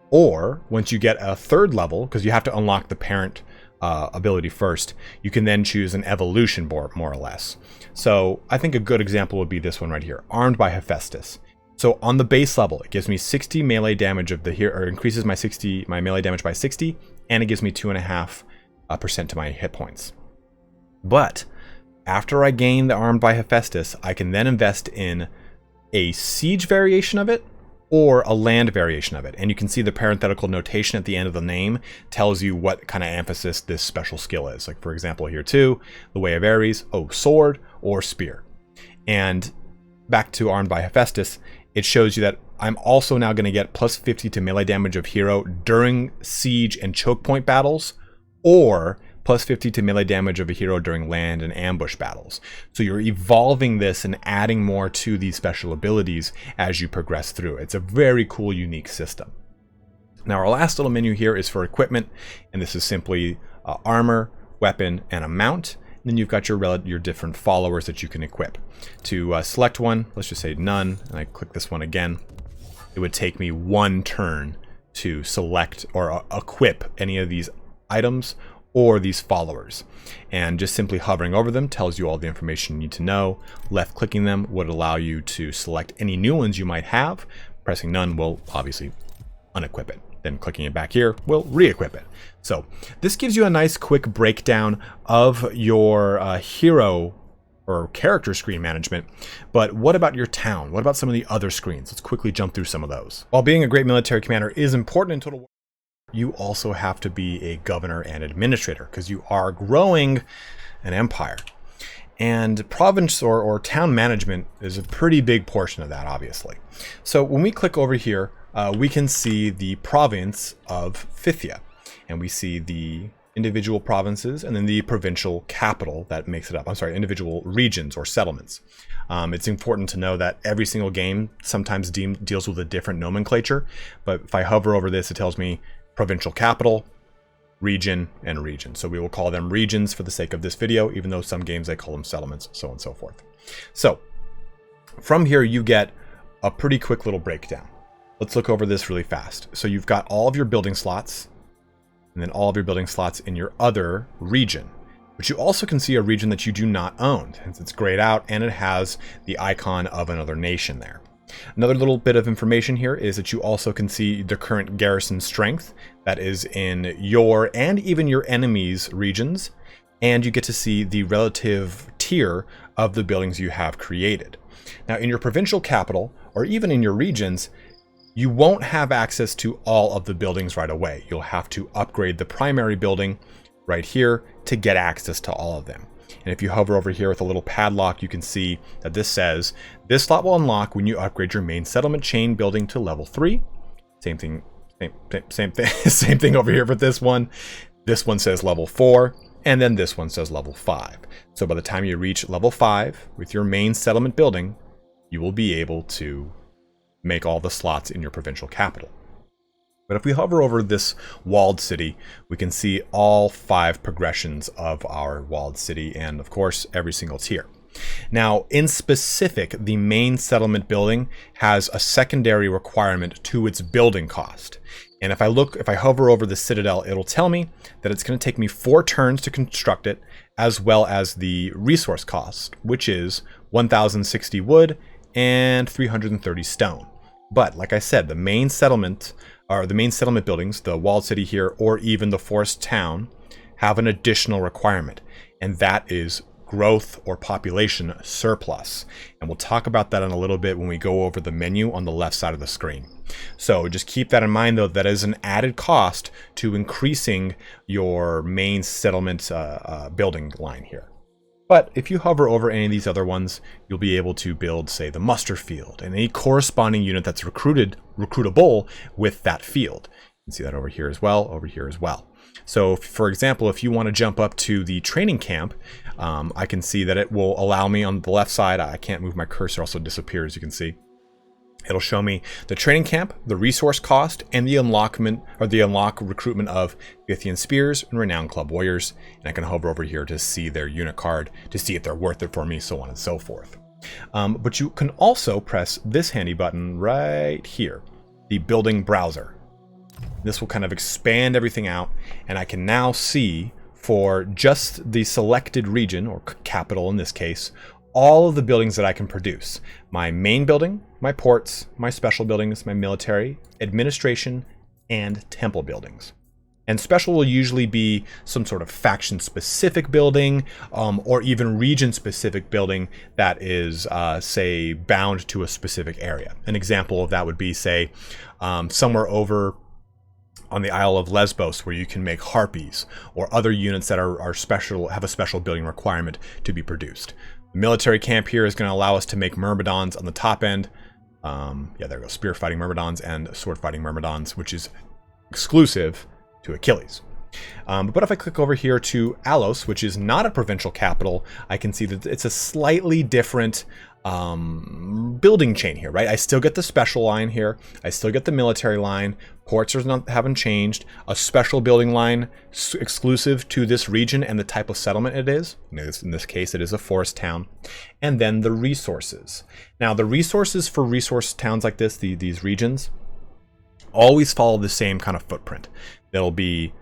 Or once you get a 3rd level, because you have to unlock the parent ability first, you can then choose an evolution board, more or less. So I think a good example would be this one right here, Armed by Hephaestus. So on the base level, it gives me 60 melee damage of the hero, or increases my melee damage by 60, and it gives me 2.5% to my hit points. But after I gain the Armed by Hephaestus, I can then invest in a siege variation of it or a land variation of it. And you can see the parenthetical notation at the end of the name tells you what kind of emphasis this special skill is. Like for example here too, the Way of Ares, sword or spear. And back to Armed by Hephaestus, it shows you that I'm also now going to get plus 50 to melee damage of hero during siege and choke point battles, or plus 50 to melee damage of a hero during land and ambush battles. So you're evolving this and adding more to these special abilities as you progress through. It's a very cool, unique system. Now our last little menu here is for equipment, and this is simply armor, weapon, and a mount. And then you've got your different followers that you can equip. To select one, let's just say none, and I click this one again, it would take me 1 turn to select or equip any of these items or these followers. And just simply hovering over them tells you all the information you need to know. Left clicking them would allow you to select any new ones you might have. Pressing none will obviously unequip it. Then clicking it back here will re-equip it. So this gives you a nice quick breakdown of your hero or character screen management. But what about your town? What about some of the other screens? Let's quickly jump through some of those. While being a great military commander is important in Total War, you also have to be a governor and administrator because you are growing an empire. And province or town management is a pretty big portion of that, obviously. So when we click over here, we can see the province of Phthia. And we see the individual provinces and then the provincial capital that makes it up. I'm sorry, individual regions or settlements. It's important to know that every single game sometimes deals with a different nomenclature. But if I hover over this, it tells me provincial capital, region, and region. So we will call them regions for the sake of this video, even though some games they call them settlements, so on and so forth. So from here, you get a pretty quick little breakdown. Let's look over this really fast. So you've got all of your building slots, and then all of your building slots in your other region. But you also can see a region that you do not own, since it's grayed out and it has the icon of another nation there. Another little bit of information here is that you also can see the current garrison strength that is in your and even your enemies' regions, and you get to see the relative tier of the buildings you have created. Now in your provincial capital or even in your regions, you won't have access to all of the buildings right away. You'll have to upgrade the primary building right here to get access to all of them. And if you hover over here with a little padlock, you can see that this says, this slot will unlock when you upgrade your main settlement chain building to level 3. Same thing, same thing over here for this one. This one says level 4, and then this one says level 5. So by the time you reach level 5 with your main settlement building, you will be able to make all the slots in your provincial capital. But if we hover over this walled city, we can see all 5 progressions of our walled city and of course every single tier. Now, in specific, the main settlement building has a secondary requirement to its building cost. And if I hover over the citadel, it'll tell me that it's going to take me 4 turns to construct it, as well as the resource cost, which is 1,060 wood and 330 stone. But like I said, the main settlement buildings, the walled city here, or even the forest town, have an additional requirement, and that is growth or population surplus. And we'll talk about that in a little bit when we go over the menu on the left side of the screen. So just keep that in mind, though, that is an added cost to increasing your main settlement building line here. But if you hover over any of these other ones, you'll be able to build, say, the muster field and any corresponding unit that's recruitable with that field. You can see that over here as well, So, for example, if you want to jump up to the training camp, I can see that it will allow me on the left side. I can't move my cursor, also disappears, you can see. It'll show me the training camp, the resource cost, and the unlock recruitment of Scythian Spears and Renowned Club Warriors. And I can hover over here to see their unit card, to see if they're worth it for me, so on and so forth. But you can also press this handy button right here, the building browser. This will kind of expand everything out, and I can now see for just the selected region, or capital in this case, all of the buildings that I can produce. My main building, my ports, my special buildings, my military, administration, and temple buildings. And special will usually be some sort of faction-specific building, or even region-specific building that is, say, bound to a specific area. An example of that would be, say, somewhere over on the Isle of Lesbos, where you can make harpies or other units that are special, have a special building requirement to be produced. The military camp here is going to allow us to make myrmidons on the top end. Yeah, there we go, spear fighting myrmidons and sword fighting myrmidons, which is exclusive to Achilles. But if I click over here to Alos, which is not a provincial capital, I can see that it's a slightly different building chain here, right? I still get the special line here. I still get the military line. Ports haven't changed. A special building line exclusive to this region and the type of settlement it is. In this case, it is a forest town. And then the resources. Now, the resources for resource towns like this, these regions, always follow the same kind of footprint. There'll be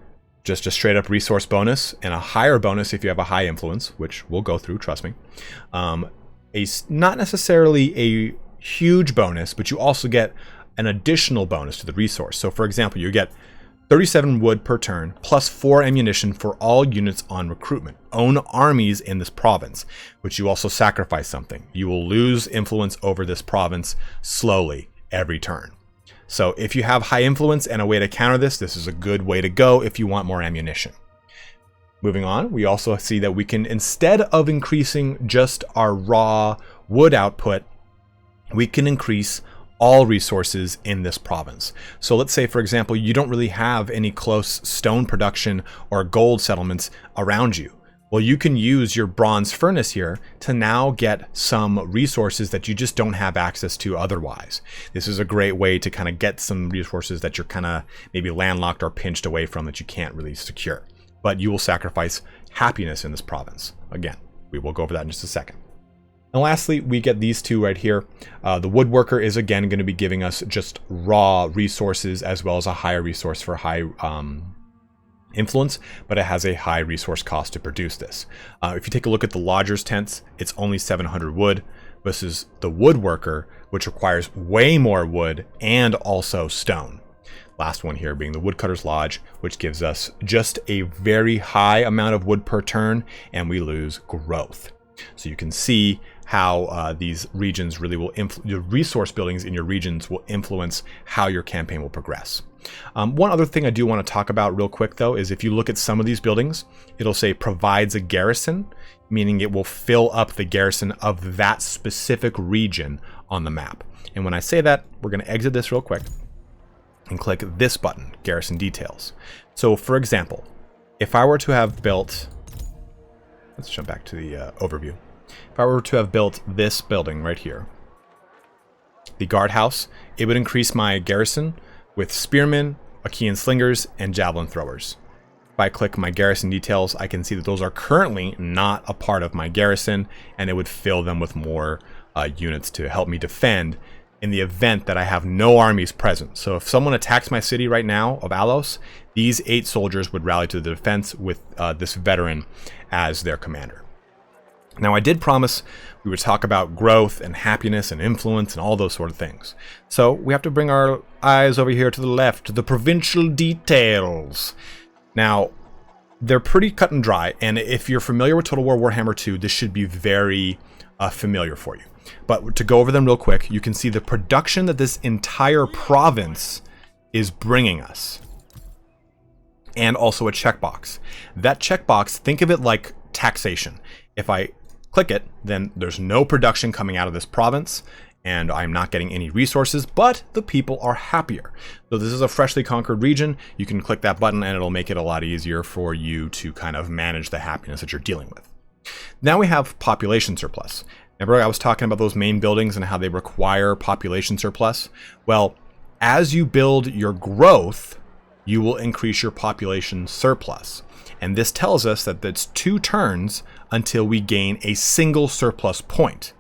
just a straight up resource bonus and a higher bonus if you have a high influence, which we'll go through, trust me. Not necessarily a huge bonus, but you also get an additional bonus to the resource. So for example, you get 37 wood per turn, plus 4 ammunition for all units on recruitment. Own armies in this province, which you also sacrifice something. You will lose influence over this province slowly every turn. So if you have high influence and a way to counter this is a good way to go if you want more ammunition. Moving on, we also see that we can, instead of increasing just our raw wood output, we can increase all resources in this province. So let's say, for example, you don't really have any close stone production or gold settlements around you. Well, you can use your bronze furnace here to now get some resources that you just don't have access to otherwise. This is a great way to kind of get some resources that you're kind of maybe landlocked or pinched away from that you can't really secure. But you will sacrifice happiness in this province. Again, we will go over that in just a second. And lastly, we get these two right here. The woodworker is again going to be giving us just raw resources as well as a higher resource for high influence, but it has a high resource cost to produce this. If you take a look at the lodger's tents, it's only 700 wood versus the woodworker, which requires way more wood and also stone. Last one here being the woodcutter's lodge, which gives us just a very high amount of wood per turn, and we lose growth. So you can see how these regions really will the resource buildings in your regions will influence how your campaign will progress. One other thing I do want to talk about real quick though is if you look at some of these buildings, it'll say provides a garrison, meaning it will fill up the garrison of that specific region on the map. And when I say that, we're going to exit this real quick and click this button, garrison details. So for example, if I were to have built, let's jump back to the overview. If I were to have built this building right here, the guardhouse, it would increase my garrison with spearmen, Achaean slingers, and javelin throwers. If I click my garrison details, I can see that those are currently not a part of my garrison, and it would fill them with more units to help me defend in the event that I have no armies present. So if someone attacks my city right now of Alos, these 8 soldiers would rally to the defense with this veteran as their commander. Now, I did promise we would talk about growth and happiness and influence and all those sort of things. So we have to bring our eyes over here to the left, to the provincial details. Now, they're pretty cut and dry, and if you're familiar with Total War Warhammer 2, this should be very familiar for you. But to go over them real quick, you can see the production that this entire province is bringing us. And also a checkbox. That checkbox, think of it like taxation. If I click it, then there's no production coming out of this province, and I'm not getting any resources, but the people are happier. So this is a freshly conquered region. You can click that button and it'll make it a lot easier for you to kind of manage the happiness that you're dealing with. Now we have population surplus. Remember I was talking about those main buildings and how they require population surplus? Well, as you build your growth, you will increase your population surplus. And this tells us that it's 2 turns until we gain a single surplus point.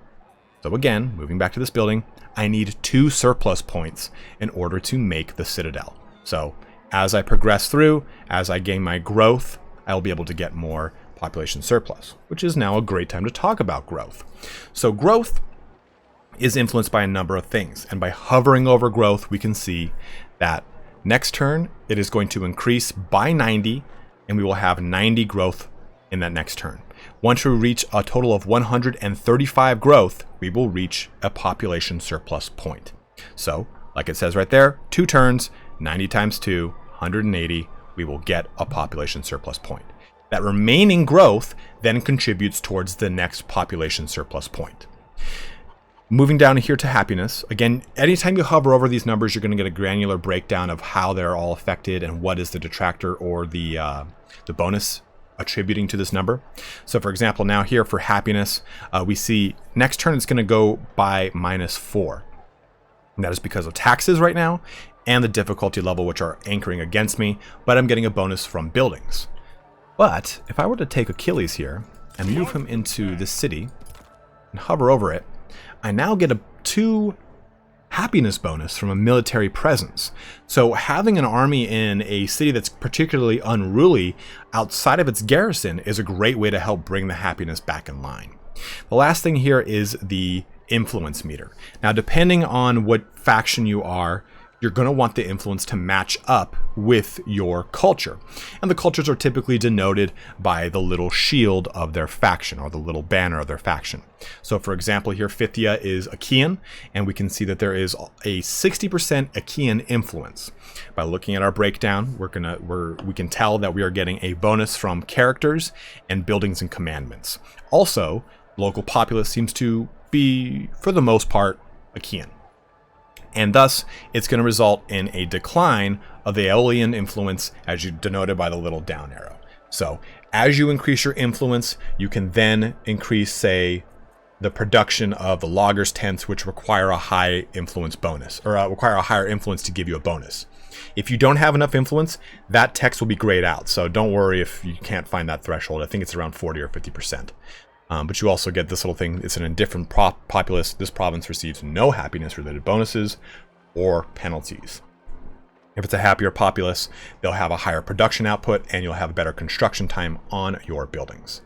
So again, moving back to this building, I need 2 surplus points in order to make the citadel. So as I progress through, as I gain my growth, I will be able to get more population surplus, which is now a great time to talk about growth. So growth is influenced by a number of things, and by hovering over growth, we can see that next turn it is going to increase by 90, and we will have 90 growth in that next turn. Once we reach a total of 135 growth, we will reach a population surplus point. So, like it says right there, 2 turns, 90 times 2, 180, we will get a population surplus point. That remaining growth then contributes towards the next population surplus point. Moving down here to happiness, again, anytime you hover over these numbers, you're going to get a granular breakdown of how they're all affected and what is the detractor or the bonus attributing to this number. So for example, now here for happiness, we see next turn it's going to go by -4. And that is because of taxes right now and the difficulty level, which are anchoring against me, but I'm getting a bonus from buildings. But if I were to take Achilles here and move him into this city and hover over it, I now get a 2 happiness bonus from a military presence. So having an army in a city that's particularly unruly outside of its garrison is a great way to help bring the happiness back in line. The last thing here is the influence meter. Now, depending on what faction you are, you're going to want the influence to match up with your culture. And the cultures are typically denoted by the little shield of their faction or the little banner of their faction. So for example, here Phthia is Achaean, and we can see that there is a 60% Achaean influence. By looking at our breakdown, we can tell that we are getting a bonus from characters and buildings and commandments. Also, local populace seems to be, for the most part, Achaean. And thus, it's going to result in a decline of the Aeolian influence as you denoted by the little down arrow. So, as you increase your influence, you can then increase, say, the production of the loggers' tents, which require a high influence bonus, or require a higher influence to give you a bonus. If you don't have enough influence, that text will be grayed out. So don't worry if you can't find that threshold. I think it's around 40 or 50%. But you also get this little thing. It's an indifferent populace. This province receives no happiness-related bonuses or penalties. If it's a happier populace, they'll have a higher production output and you'll have better construction time on your buildings.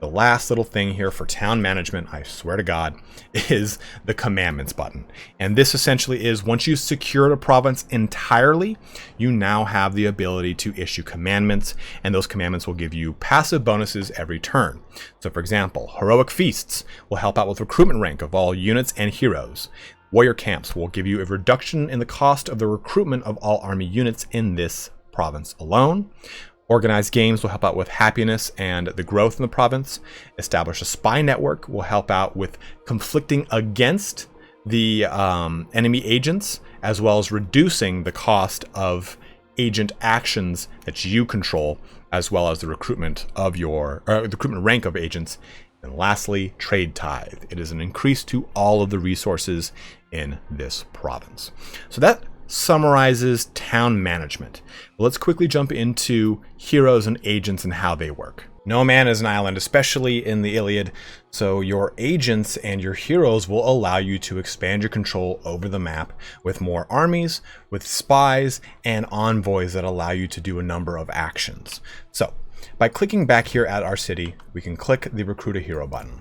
The last little thing here for town management, I swear to God, is the commandments button. And this essentially is once you've secured a province entirely, you now have the ability to issue commandments, and those commandments will give you passive bonuses every turn. So for example, heroic feasts will help out with recruitment rank of all units and heroes. Warrior camps will give you a reduction in the cost of the recruitment of all army units in this province alone. Organized games will help out with happiness and the growth in the province. Establish a spy network will help out with conflicting against the enemy agents, as well as reducing the cost of agent actions that you control, as well as the recruitment of the recruitment rank of agents. And lastly, trade tithe. It is an increase to all of the resources in this province. So that summarizes town management. But let's quickly jump into heroes and agents and how they work. No man is an island, especially in the Iliad, so your agents and your heroes will allow you to expand your control over the map with more armies, with spies, and envoys that allow you to do a number of actions. So, by clicking back here at our city, we can click the Recruit a Hero button.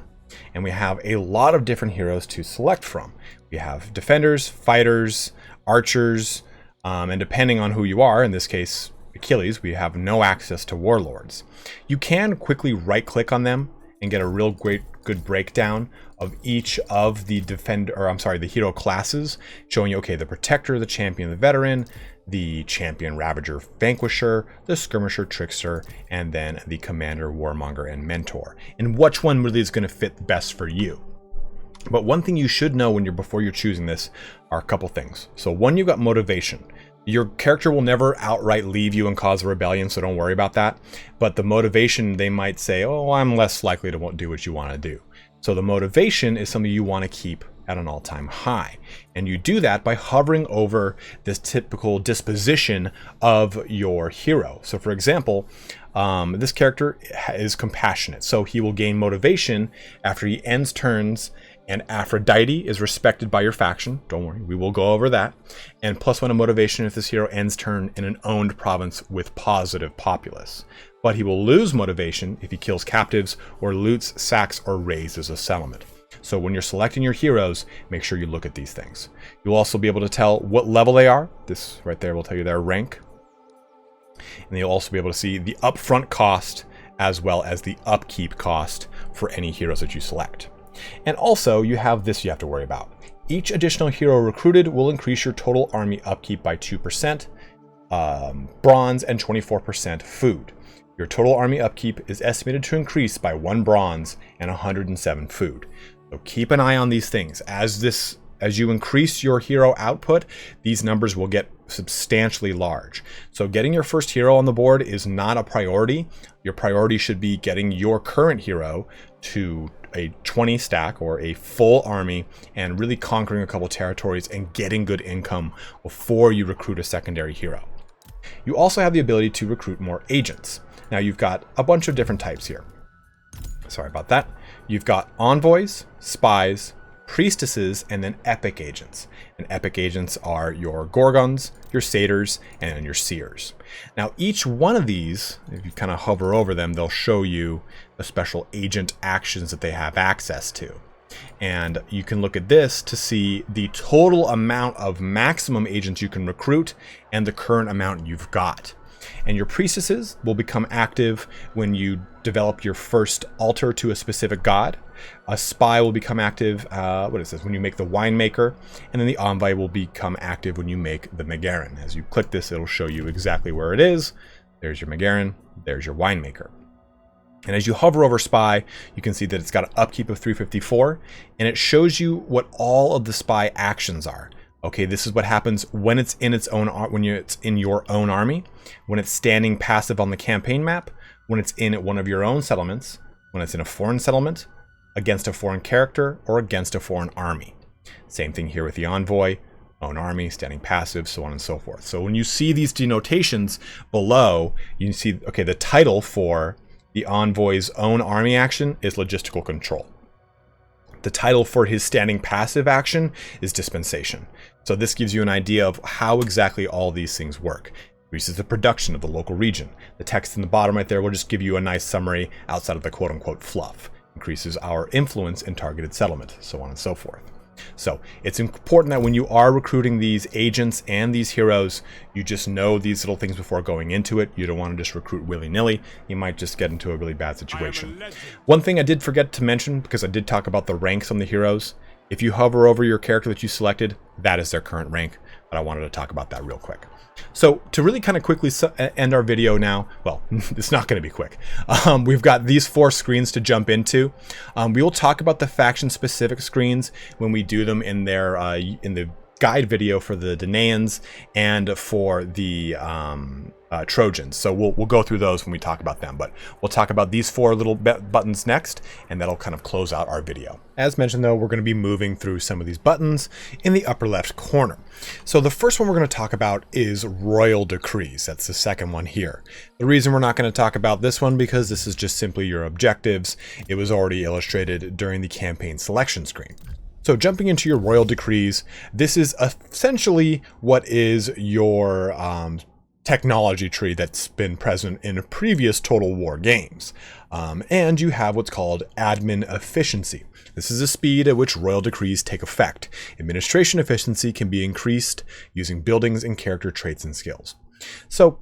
And we have a lot of different heroes to select from. We have defenders, fighters, archers, and depending on who you are, in this case, Achilles, we have no access to warlords. You can quickly right click on them and get a real good breakdown of each of the the hero classes, showing you, okay, the protector, the champion, the veteran, the champion, ravager, vanquisher, the skirmisher, trickster, and then the commander, warmonger, and mentor, and which one really is going to fit best for you. But one thing you should know before you're choosing this are a couple things. So one, you've got motivation. Your character will never outright leave you and cause a rebellion, so don't worry about that. But the motivation, they might say, oh, I'm less likely to do what you want to do. So the motivation is something you want to keep at an all-time high. And you do that by hovering over this typical disposition of your hero. So for example, this character is compassionate, so he will gain motivation after he ends turns, and Aphrodite is respected by your faction. Don't worry, we will go over that. And +1 of motivation if this hero ends turn in an owned province with positive populace. But he will lose motivation if he kills captives or loots, sacks, or raises a settlement. So when you're selecting your heroes, make sure you look at these things. You'll also be able to tell what level they are. This right there will tell you their rank. And you'll also be able to see the upfront cost as well as the upkeep cost for any heroes that you select. And also, you have this you have to worry about. Each additional hero recruited will increase your total army upkeep by 2%, bronze, and 24% food. Your total army upkeep is estimated to increase by 1 bronze and 107 food. So keep an eye on these things. As you increase your hero output, these numbers will get substantially large. So getting your first hero on the board is not a priority. Your priority should be getting your current hero to a 20 stack or a full army and really conquering a couple territories and getting good income before you recruit a secondary hero. You also have the ability to recruit more agents. Now you've got a bunch of different types here. Sorry about that. You've got envoys, spies, priestesses, and then epic agents. And epic agents are your gorgons, your satyrs, and your seers. Now each one of these, if you kind of hover over them, they'll show you the special agent actions that they have access to. And you can look at this to see the total amount of maximum agents you can recruit and the current amount you've got. And your priestesses will become active when you develop your first altar to a specific god. A spy will become active, when you make the winemaker. And then the envoy will become active when you make the Megaran. As you click this, it'll show you exactly where it is. There's your Megaran, there's your winemaker. And as you hover over spy, you can see that it's got an upkeep of 354, and it shows you what all of the spy actions are. Okay, this is what happens when it's in its own it's in your own army, when it's standing passive on the campaign map, when it's in one of your own settlements, when it's in a foreign settlement, against a foreign character, or against a foreign army. Same thing here with the envoy, own army, standing passive, so on and so forth. So when you see these denotations below, you can see, okay, the title for the envoy's own army action is logistical control. The title for his standing passive action is dispensation. So this gives you an idea of how exactly all these things work. Increases the production of the local region. The text in the bottom right there will just give you a nice summary outside of the quote-unquote fluff. Increases our influence in targeted settlement, so on and so forth. So it's important that when you are recruiting these agents and these heroes, you just know these little things before going into it. You don't want to just recruit willy-nilly. You might just get into a really bad situation. One thing I did forget to mention, because I did talk about the ranks on the heroes, if you hover over your character that you selected, that is their current rank, but I wanted to talk about that real quick. So to really kind of quickly end our video now, well, it's not going to be quick. We've got these 4 screens to jump into. We will talk about the faction specific screens when we do them in the guide video for the Danaans and for the Trojans. So we'll go through those when we talk about them, but we'll talk about these 4 little buttons next, and that'll kind of close out our video. As mentioned though, we're going to be moving through some of these buttons in the upper left corner. So the first one we're going to talk about is Royal Decrees. That's the second one here. The reason we're not going to talk about this one because this is just simply your objectives. It was already illustrated during the campaign selection screen. So jumping into your Royal Decrees, this is essentially what is your technology tree that's been present in previous Total War games. And you have what's called admin efficiency. This is the speed at which Royal Decrees take effect. Administration efficiency can be increased using buildings and character traits and skills. So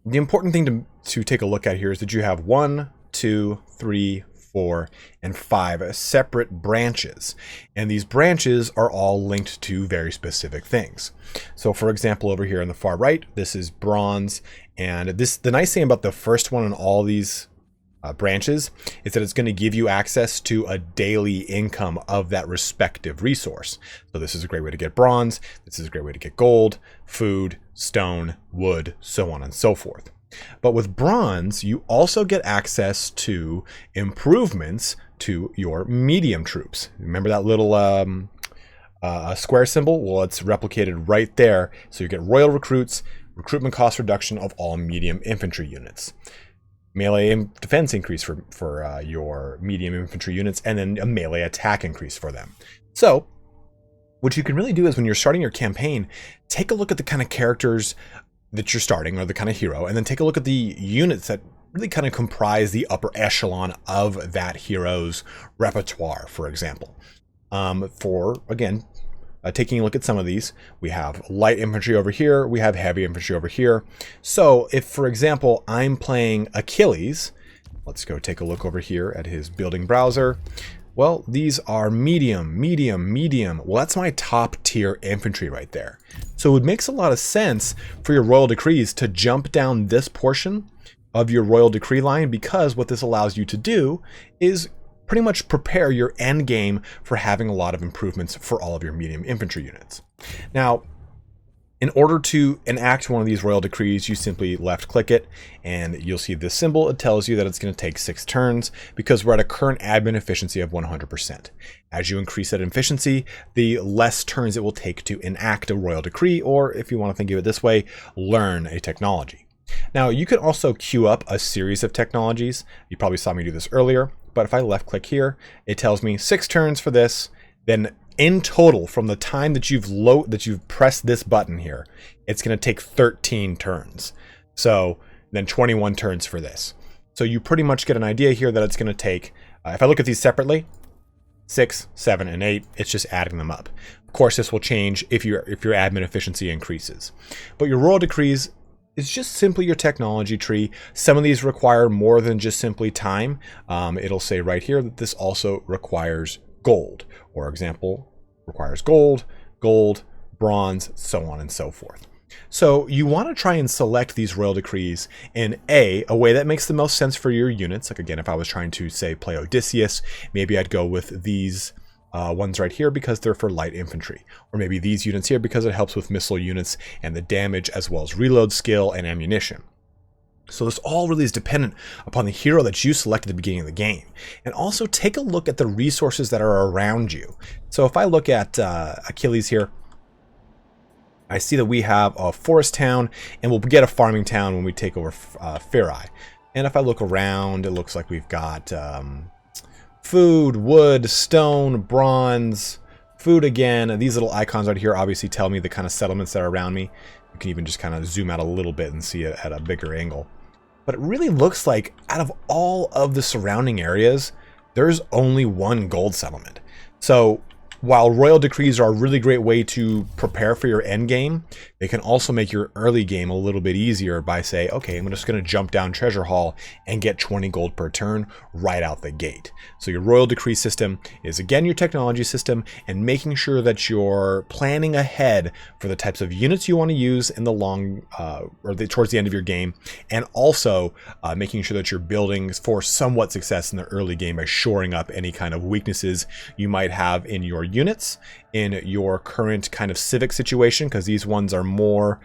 the important thing to take a look at here is that you have 1, 2, 3, 4, and 5 separate branches, and these branches are all linked to very specific things. So for example, over here on the far right, this is bronze, and the nice thing about the first one in all these branches is that it's going to give you access to a daily income of that respective resource. So this is a great way to get bronze, this is a great way to get gold, food, stone, wood, so on and so forth. But with bronze, you also get access to improvements to your medium troops. Remember that little square symbol? Well, it's replicated right there. So you get royal recruits, recruitment cost reduction of all medium infantry units, melee defense increase for your medium infantry units, and then a melee attack increase for them. So what you can really do is when you're starting your campaign, take a look at the kind of characters that you're starting, or the kind of hero, and then take a look at the units that really kind of comprise the upper echelon of that hero's repertoire, for example. Taking a look at some of these, we have light infantry over here, we have heavy infantry over here. So if, for example, I'm playing Achilles, let's go take a look over here at his building browser. Well, these are medium, medium, medium. Well, that's my top tier infantry right there. So it makes a lot of sense for your Royal Decrees to jump down this portion of your Royal Decree line, because what this allows you to do is pretty much prepare your end game for having a lot of improvements for all of your medium infantry units. Now, in order to enact one of these Royal Decrees, you simply left click it and you'll see this symbol. It tells you that it's going to take 6 turns because we're at a current admin efficiency of 100%. As you increase that efficiency, the less turns it will take to enact a Royal Decree, or if you want to think of it this way, learn a technology. Now, you can also queue up a series of technologies. You probably saw me do this earlier, but if I left click here, it tells me 6 turns for this, then in total, from the time that you've pressed this button here, it's going to take 13 turns. So then 21 turns for this. So you pretty much get an idea here that it's going to take, if I look at these separately, 6, 7, and 8, it's just adding them up. Of course, this will change if your admin efficiency increases. But your Royal Decrees is just simply your technology tree. Some of these require more than just simply time. It'll say right here that this also requires gold, or example, requires gold, bronze, so on and so forth. So you want to try and select these Royal Decrees in a way that makes the most sense for your units. Like again, if I was trying to say play Odysseus, maybe I'd go with these ones right here because they're for light infantry, or maybe these units here because it helps with missile units and the damage as well as reload skill and ammunition. So this all really is dependent upon the hero that you select at the beginning of the game. And also take a look at the resources that are around you. So if I look at Achilles here, I see that we have a forest town, and we'll get a farming town when we take over Pherai. And if I look around, it looks like we've got food, wood, stone, bronze, food again. These little icons right here obviously tell me the kind of settlements that are around me. You can even just kind of zoom out a little bit and see it at a bigger angle. But it really looks like out of all of the surrounding areas, there's only one gold settlement. So while Royal Decrees are a really great way to prepare for your end game, they can also make your early game a little bit easier by say, okay, I'm just going to jump down Treasure Hall and get 20 gold per turn right out the gate. So your Royal Decree system is again your technology system, and making sure that you're planning ahead for the types of units you want to use in the towards the end of your game, and also making sure that you're building for somewhat success in the early game by shoring up any kind of weaknesses you might have in your units in your current kind of civic situation, because these ones are more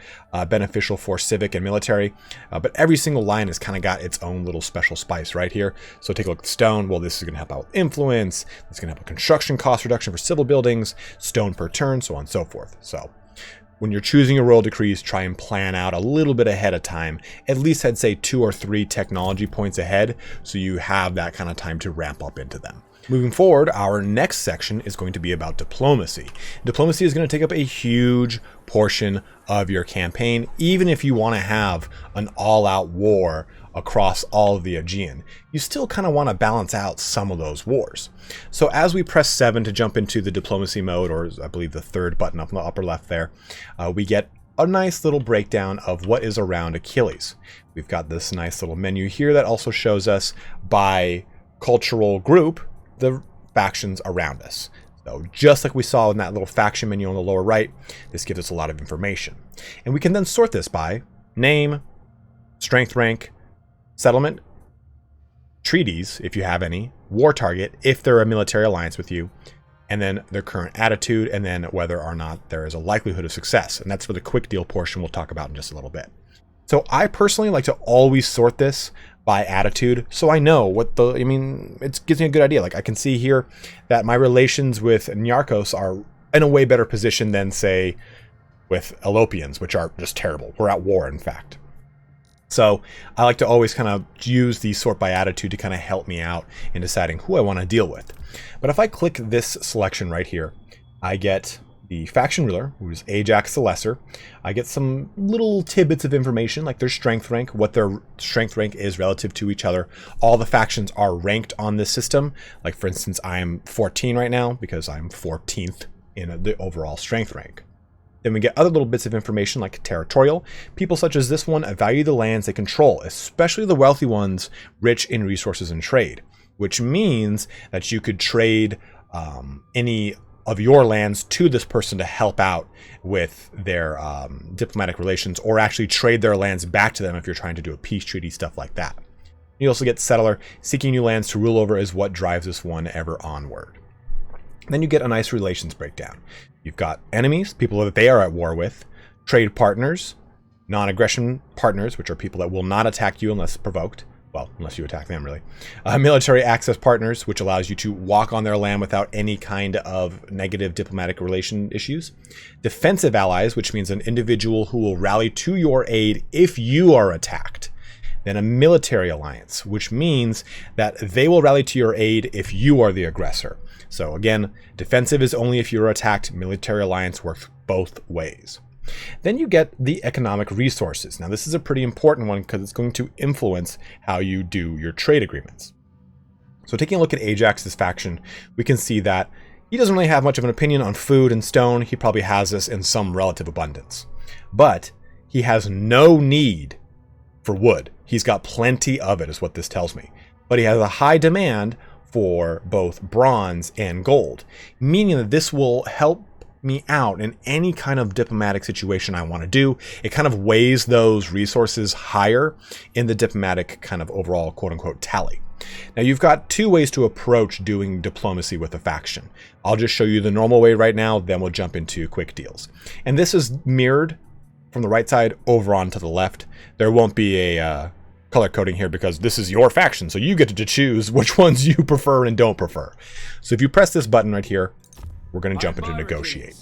beneficial for civic and military. But every single line has kind of got its own little special spice right here. So take a look at stone. Well, this is going to help out with influence. It's going to help with construction cost reduction for civil buildings, stone per turn, so on and so forth. So when you're choosing your royal decrees, try and plan out a little bit ahead of time. At least I'd say 2 or 3 technology points ahead, so you have that kind of time to ramp up into them. Moving forward, our next section is going to be about diplomacy. Diplomacy is going to take up a huge portion of your campaign, even if you want to have an all-out war across all of the Aegean. You still kind of want to balance out some of those wars. So as we press 7 to jump into the diplomacy mode, or I believe the 3rd button up in the upper left there, we get a nice little breakdown of what is around Achilles. We've got this nice little menu here that also shows us by cultural group the factions around us. So just like we saw in that little faction menu on the lower right, this gives us a lot of information. And we can then sort this by name, strength rank, settlement, treaties, if you have any, war target, if they're a military alliance with you, and then their current attitude, and then whether or not there is a likelihood of success. And that's for the quick deal portion we'll talk about in just a little bit. So I personally like to always sort this by attitude, so I know what it gives me a good idea. Like I can see here that my relations with Nyarchos are in a way better position than, say, with Elopians, which are just terrible. We're at war, in fact. So I like to always kind of use the sort by attitude to kind of help me out in deciding who I want to deal with. But if I click this selection right here, I get the faction ruler, who's Ajax the Lesser. I get some little tidbits of information, like their strength rank, what their strength rank is relative to each other. All the factions are ranked on this system. Like, for instance, I am 14 right now because I'm 14th in the overall strength rank. Then we get other little bits of information like territorial. People such as this one value the lands they control, especially the wealthy ones rich in resources and trade, which means that you could trade any of your lands to this person to help out with their diplomatic relations, or actually trade their lands back to them if you're trying to do a peace treaty, stuff like that. You also get settler. Seeking new lands to rule over is what drives this one ever onward. Then you get a nice relations breakdown. You've got enemies, people that they are at war with, trade partners, non-aggression partners, which are people that will not attack you unless provoked. Well, unless you attack them, really. Military access partners, which allows you to walk on their land without any kind of negative diplomatic relation issues. Defensive allies, which means an individual who will rally to your aid if you are attacked. Then a military alliance, which means that they will rally to your aid if you are the aggressor. So again, defensive is only if you're attacked. Military alliance works both ways. Then you get the economic resources. Now this is a pretty important one because it's going to influence how you do your trade agreements. So taking a look at Ajax's faction, we can see that he doesn't really have much of an opinion on food and stone. He probably has this in some relative abundance. But he has no need for wood. He's got plenty of it, is what this tells me. But he has a high demand for both bronze and gold, meaning that this will help me out in any kind of diplomatic situation I want to do. It kind of weighs those resources higher in the diplomatic kind of overall quote-unquote tally. Now you've got 2 ways to approach doing diplomacy with a faction. I'll just show you the normal way right now, then we'll jump into quick deals. And this is mirrored from the right side over on to the left. There won't be a color coding here because this is your faction, so you get to choose which ones you prefer and don't prefer. So if you press this button right here, we're going to jump into negotiate.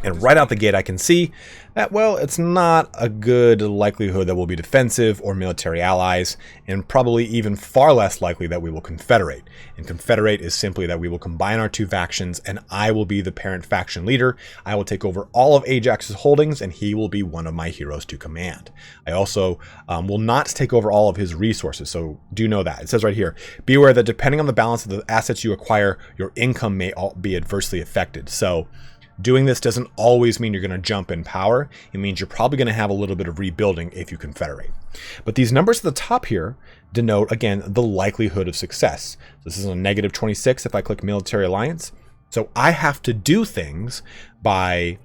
And right out the gate, I can see that, well, it's not a good likelihood that we'll be defensive or military allies, and probably even far less likely that we will confederate. And confederate is simply that we will combine our 2 factions, and I will be the parent faction leader. I will take over all of Ajax's holdings, and he will be one of my heroes to command. I also will not take over all of his resources, so do know that. It says right here, be aware that depending on the balance of the assets you acquire, your income may be adversely affected. So doing this doesn't always mean you're going to jump in power. It means you're probably going to have a little bit of rebuilding if you confederate. But these numbers at the top here denote, again, the likelihood of success. So this is a -26 if I click military alliance. So I have to do things by,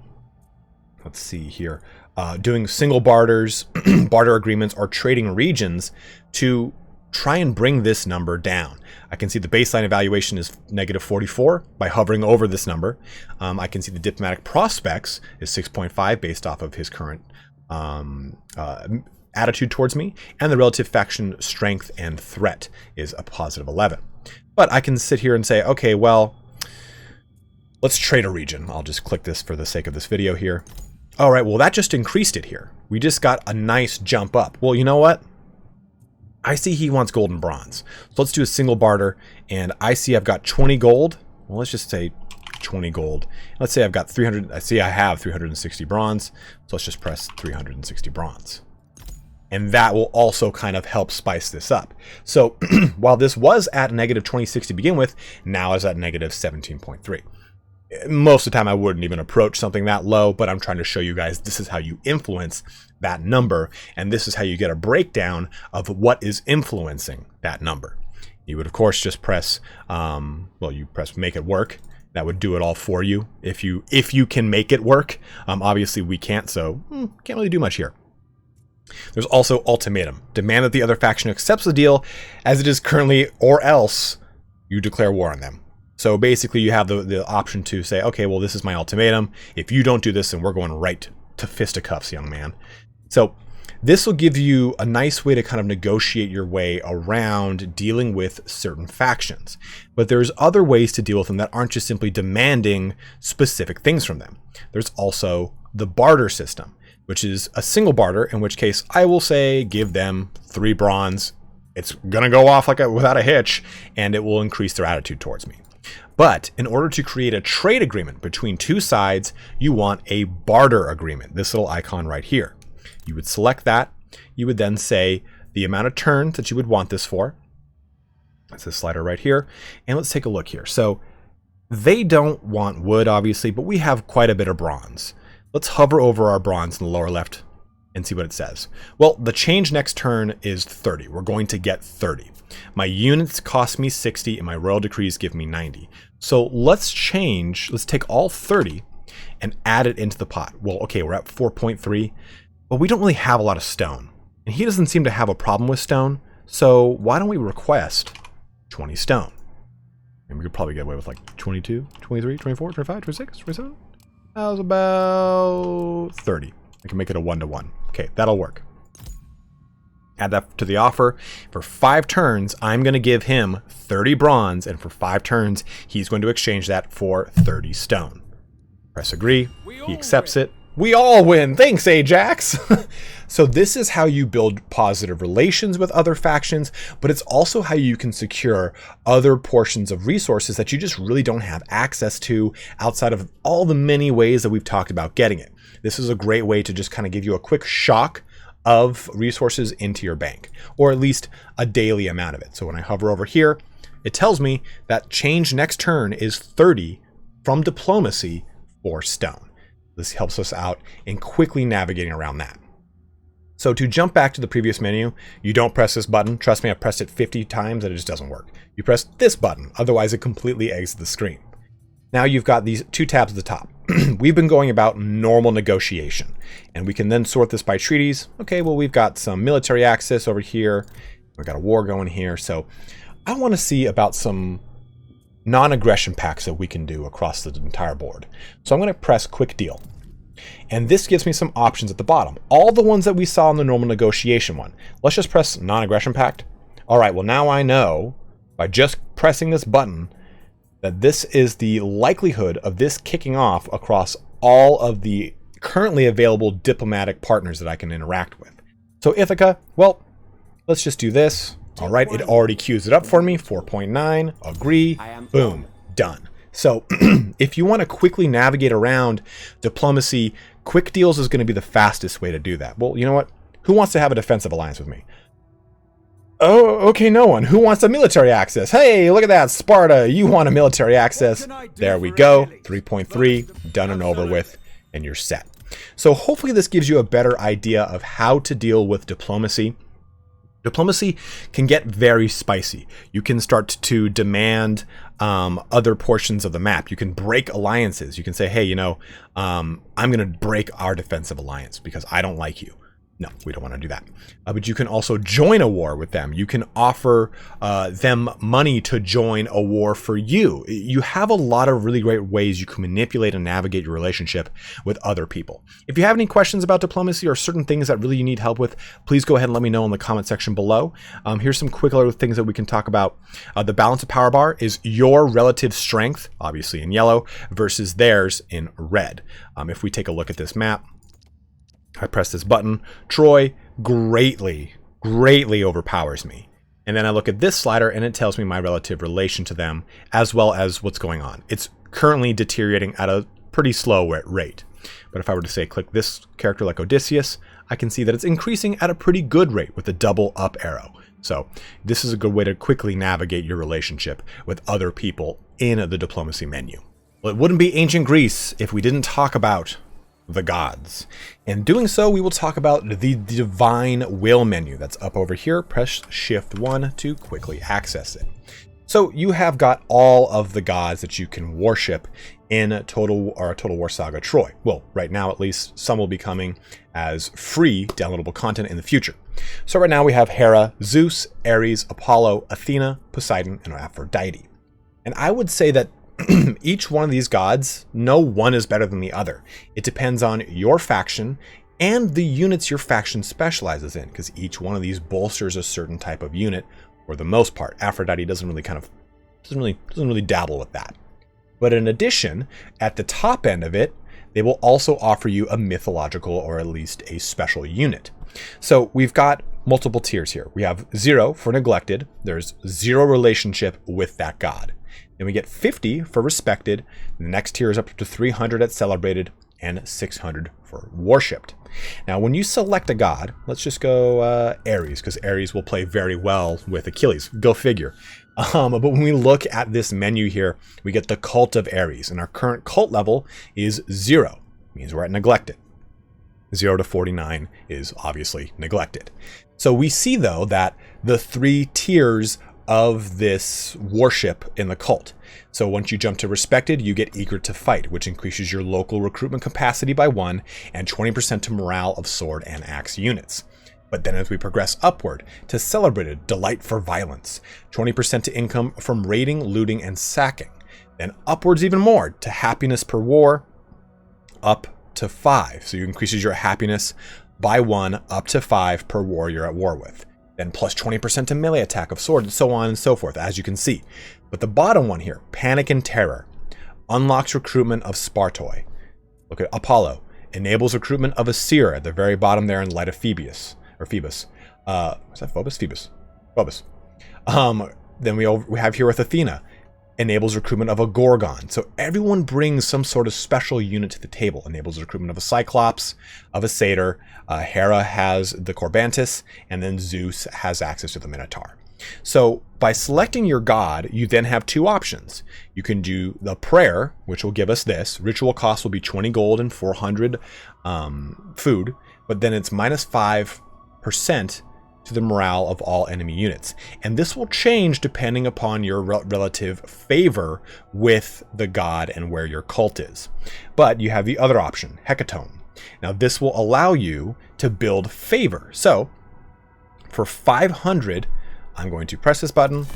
let's see here, doing single barters, barter agreements, or trading regions to try and bring this number down. I can see the baseline evaluation is -44 by hovering over this number. I can see the diplomatic prospects is 6.5 based off of his current attitude towards me, and the relative faction strength and threat is a +11. But I can sit here and say, okay, well, let's trade a region. I'll just click this for the sake of this video here. All right, well, that just increased it here. We just got a nice jump up. Well, you know what? I see he wants gold and bronze. So let's do a single barter, and I see I've got 20 gold. Well, let's just say 20 gold. Let's say I've got 300. I see I have 360 bronze. So let's just press 360 bronze. And that will also kind of help spice this up. So while this was at -26 to begin with, now is at -17.3. Most of the time I wouldn't even approach something that low, but I'm trying to show you guys this is how you influence that number, and this is how you get a breakdown of what is influencing that number. You would of course just press, well, you press make it work. That would do it all for you if you can make it work. Obviously we can't, so can't really do much here. There's also ultimatum. Demand that the other faction accepts the deal as it is currently, or else you declare war on them. So basically you have the option to say, okay, well, this is my ultimatum. If you don't do this, then we're going right to fisticuffs, young man. So this will give you a nice way to kind of negotiate your way around dealing with certain factions. But there's other ways to deal with them that aren't just simply demanding specific things from them. There's also the barter system, which is a single barter, in which case I will say give them 3 bronze. It's gonna go off like without a hitch, and it will increase their attitude towards me. But in order to create a trade agreement between two sides, you want a barter agreement, this little icon right here. You would select that. You would then say the amount of turns that you would want this for. That's this slider right here. And let's take a look here. So they don't want wood, obviously, but we have quite a bit of bronze. Let's hover over our bronze in the lower left and see what it says. Well, the change next turn is 30. We're going to get 30. My units cost me 60 and my royal decrees give me 90. So let's take all 30 and add it into the pot. Well, okay, we're at 4.3, but we don't really have a lot of stone. And he doesn't seem to have a problem with stone. So why don't we request 20 stone? And we could probably get away with like 22, 23, 24, 25, 26, 27. That was about 30. I can make it a 1-to-1. Okay, that'll work. Add that to the offer. For 5 turns, I'm going to give him 30 bronze, and for 5 turns, he's going to exchange that for 30 stone. Press agree. He accepts it. We all win. Thanks, Ajax. So this is how you build positive relations with other factions, but it's also how you can secure other portions of resources that you just really don't have access to outside of all the many ways that we've talked about getting it. This is a great way to just kind of give you a quick shock of resources into your bank, or at least a daily amount of it. So when I hover over here, it tells me that change next turn is 30 from diplomacy for stone. This helps us out in quickly navigating around that. So to jump back to the previous menu, you don't press this button. Trust me, I've pressed it 50 times and it just doesn't work. You press this button, otherwise it completely exits the screen. Now you've got these 2 tabs at the top. We've been going about normal negotiation, and we can then sort this by treaties. Okay, well, we've got some military access over here. We've got a war going here. So I want to see about some non-aggression packs that we can do across the entire board. So I'm going to press quick deal. And this gives me some options at the bottom. All the ones that we saw in the normal negotiation one. Let's just press non-aggression pact. All right, well, now I know by just pressing this button that this is the likelihood of this kicking off across all of the currently available diplomatic partners that I can interact with. So Ithaca, well, let's just do this. All right, it already queues it up for me. 4.9, agree, boom, done. So if you want to quickly navigate around diplomacy, quick deals is going to be the fastest way to do that. Well, you know what? Who wants to have a defensive alliance with me? Oh, okay, no one. Who wants a military access? Hey, look at that, Sparta. You want a military access. There we go. 3.3, done and over with, and you're set. So hopefully this gives you a better idea of how to deal with diplomacy. Diplomacy can get very spicy. You can start to demand other portions of the map. You can break alliances. You can say, hey, you know, I'm going to break our defensive alliance because I don't like you. No, we don't want to do that. But you can also join a war with them. You can offer them money to join a war for you. You have a lot of really great ways you can manipulate and navigate your relationship with other people. If you have any questions about diplomacy or certain things that really you need help with, please go ahead and let me know in the comment section below. Here's some quick other things that we can talk about. The balance of power bar is your relative strength, obviously in yellow, versus theirs in red. If we take a look at this map, I press this button, Troy greatly overpowers me. And then I look at this slider and it tells me my relative relation to them as well as what's going on. It's currently deteriorating at a pretty slow rate. But if I were to say click this character like Odysseus, I can see that it's increasing at a pretty good rate with the double up arrow. So this is a good way to quickly navigate your relationship with other people in the diplomacy menu. Well, it wouldn't be ancient Greece if we didn't talk about the gods. In doing so, we will talk about the divine will menu that's up over here. Press Shift 1 to quickly access it. So you have got all of the gods that you can worship in Total War Saga Troy. Well, right now at least, some will be coming as free downloadable content in the future. So right now we have Hera, Zeus, Ares, Apollo, Athena, Poseidon, and Aphrodite. And I would say that each one of these gods, no one is better than the other. It depends on your faction and the units your faction specializes in, because each one of these bolsters a certain type of unit for the most part. Aphrodite doesn't really dabble with that. But in addition, at the top end of it, they will also offer you a mythological or at least a special unit. So we've got multiple tiers here. We have 0 for neglected. There's 0 relationship with that god. Then we get 50 for respected. The next tier is up to 300 at celebrated and 600 for worshipped. Now, when you select a god, let's just go Ares, because Ares will play very well with Achilles. Go figure. But when we look at this menu here, we get the cult of Ares, and our current cult level is 0. It means we're at neglected. 0 to 49 is obviously neglected. So we see, though, that the 3 tiers of this worship in the cult. So once you jump to respected, you get eager to fight, which increases your local recruitment capacity by 1 and 20% to morale of sword and axe units. But then as we progress upward to celebrated, delight for violence, 20% to income from raiding, looting, and sacking. Then upwards even more to happiness per war, up to 5. So you increases your happiness by 1 up to 5 per war you're at war with. Then plus 20% to melee attack of sword, and so on and so forth, as you can see. But the bottom one here, Panic and Terror, unlocks recruitment of Spartoi. Look at Apollo, enables recruitment of Asir at the very bottom there in light of Phoebus. Was that Phobos? Phobos. Then we have here with Athena, enables recruitment of a Gorgon. So everyone brings some sort of special unit to the table. Enables recruitment of a Cyclops, of a Satyr. Hera has the Corbantus, and then Zeus has access to the Minotaur. So by selecting your god, you then have 2 options. You can do the prayer, which will give us this. Ritual cost will be 20 gold and 400 food, but then it's minus 5% to the morale of all enemy units. And this will change depending upon your relative favor with the god and where your cult is. But you have the other option, Hecatomb. Now this will allow you to build favor. So for 500, I'm going to press this button.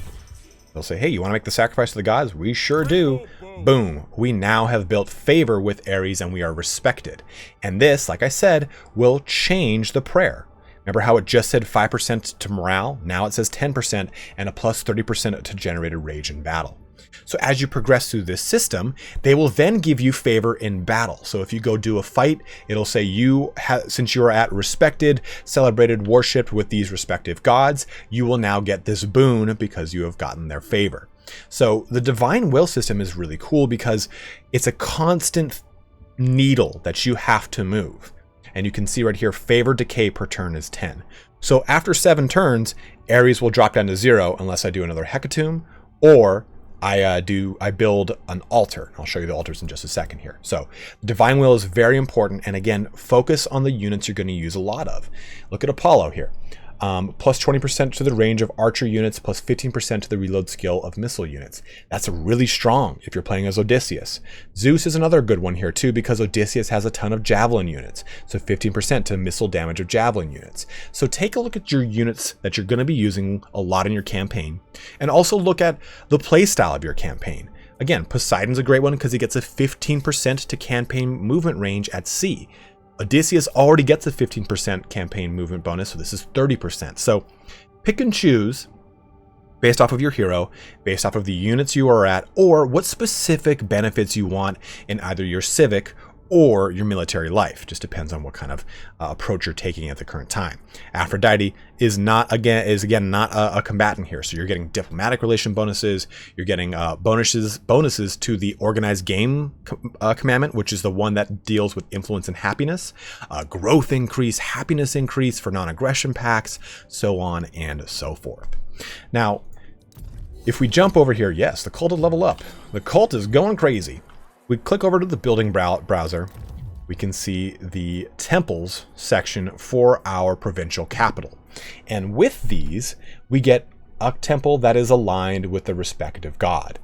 They'll say, hey, you want to make the sacrifice to the gods? We sure do. Boom. We now have built favor with Ares and we are respected. And this, like I said, will change the prayer. Remember how it just said 5% to morale? Now it says 10% and a plus 30% to generated rage in battle. So as you progress through this system, they will then give you favor in battle. So if you go do a fight, it'll say since you are at respected, celebrated, worshipped with these respective gods, you will now get this boon because you have gotten their favor. So the divine will system is really cool because it's a constant needle that you have to move. And you can see right here, favor decay per turn is 10. So after 7 turns, Ares will drop down to 0 unless I do another Hecatomb or I build an altar. I'll show you the altars in just a second here. So divine will is very important. And again, focus on the units you're going to use a lot of. Look at Apollo here. plus 20% to the range of archer units, plus 15% to the reload skill of missile units. That's really strong if you're playing as Odysseus. Zeus is another good one here too, because Odysseus has a ton of javelin units, so 15% to missile damage of javelin units. So take a look at your units that you're going to be using a lot in your campaign, and also look at the playstyle of your campaign. Again, Poseidon's a great one because he gets a 15% to campaign movement range at sea. Odysseus already gets a 15% campaign movement bonus, so this is 30%. So pick and choose based off of your hero, based off of the units you are at, or what specific benefits you want in either your civic or your military life. Just depends on what kind of approach you're taking at the current time. Aphrodite is again not a combatant here, so you're getting diplomatic relation bonuses. You're getting bonuses to the organized game commandment, which is the one that deals with influence and happiness, growth increase, happiness increase for non-aggression packs, so on and so forth. Now, if we jump over here, yes, the cult will level up. The cult is going crazy. We click over to the building browser, we can see the temples section for our provincial capital. And with these, we get a temple that is aligned with the respective god.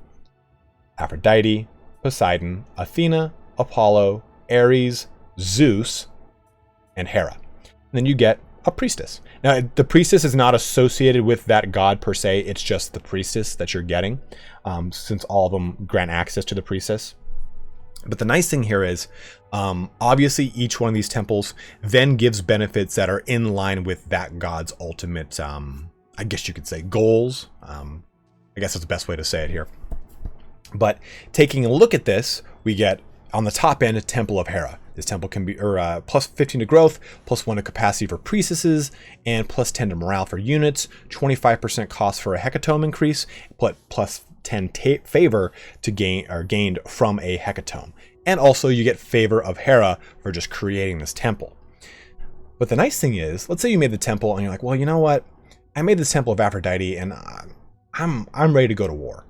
Aphrodite, Poseidon, Athena, Apollo, Ares, Zeus, and Hera. And then you get a priestess. Now, the priestess is not associated with that god per se, it's just the priestess that you're getting, since all of them grant access to the priestess. But the nice thing here is, obviously each one of these temples then gives benefits that are in line with that god's ultimate, I guess you could say, goals. I guess that's the best way to say it here. But taking a look at this, we get on the top end a Temple of Hera. This temple can be plus 15 to growth, plus 1 to capacity for priestesses, and plus 10 to morale for units, 25% cost for a hecatomb increase, plus 10 favor to gained from a hecatomb. And also you get favor of Hera for just creating this temple. But the nice thing is, let's say you made the temple and you're like, well, you know what? I made this temple of Aphrodite and I'm ready to go to war.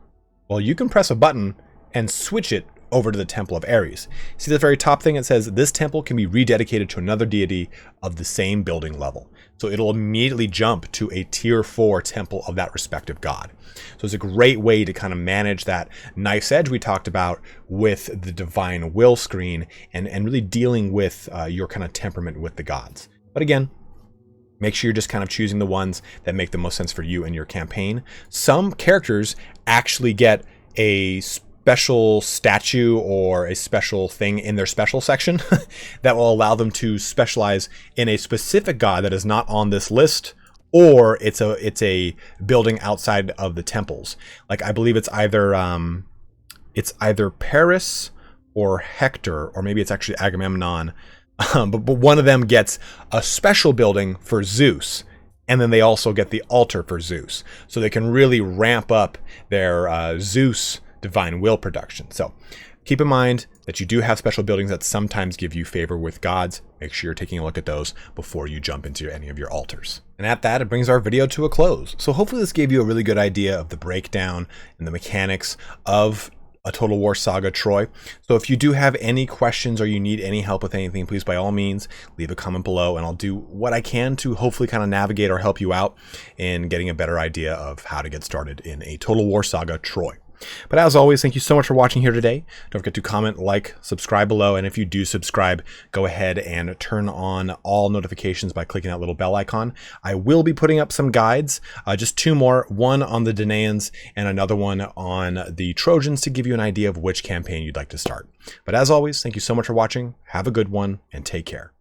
Well, you can press a button and switch it over to the Temple of Ares. See the very top thing? It says this temple can be rededicated to another deity of the same building level. So it'll immediately jump to a tier 4 temple of that respective god. So it's a great way to kind of manage that knife's edge we talked about with the divine will screen and really dealing with your kind of temperament with the gods. But again, make sure you're just kind of choosing the ones that make the most sense for you and your campaign. Some characters actually get a special statue or a special thing in their special section that will allow them to specialize in a specific god that is not on this list, or it's a building outside of the temples. Like I believe it's either Paris or Hector, or maybe it's actually Agamemnon. But one of them gets a special building for Zeus, and then they also get the altar for Zeus, so they can really ramp up their Zeus divine will production. So keep in mind that you do have special buildings that sometimes give you favor with gods. Make sure you're taking a look at those before you jump into any of your altars. And at that, it brings our video to a close. So hopefully this gave you a really good idea of the breakdown and the mechanics of A Total War Saga Troy. So if you do have any questions or you need any help with anything, please by all means leave a comment below and I'll do what I can to hopefully kind of navigate or help you out in getting a better idea of how to get started in A Total War Saga Troy. But as always, thank you so much for watching here today. Don't forget to comment, like, subscribe below, and if you do subscribe, go ahead and turn on all notifications by clicking that little bell icon. I will be putting up some guides, just 2 more, one on the Danaans and another one on the Trojans to give you an idea of which campaign you'd like to start. But as always, thank you so much for watching, have a good one, and take care.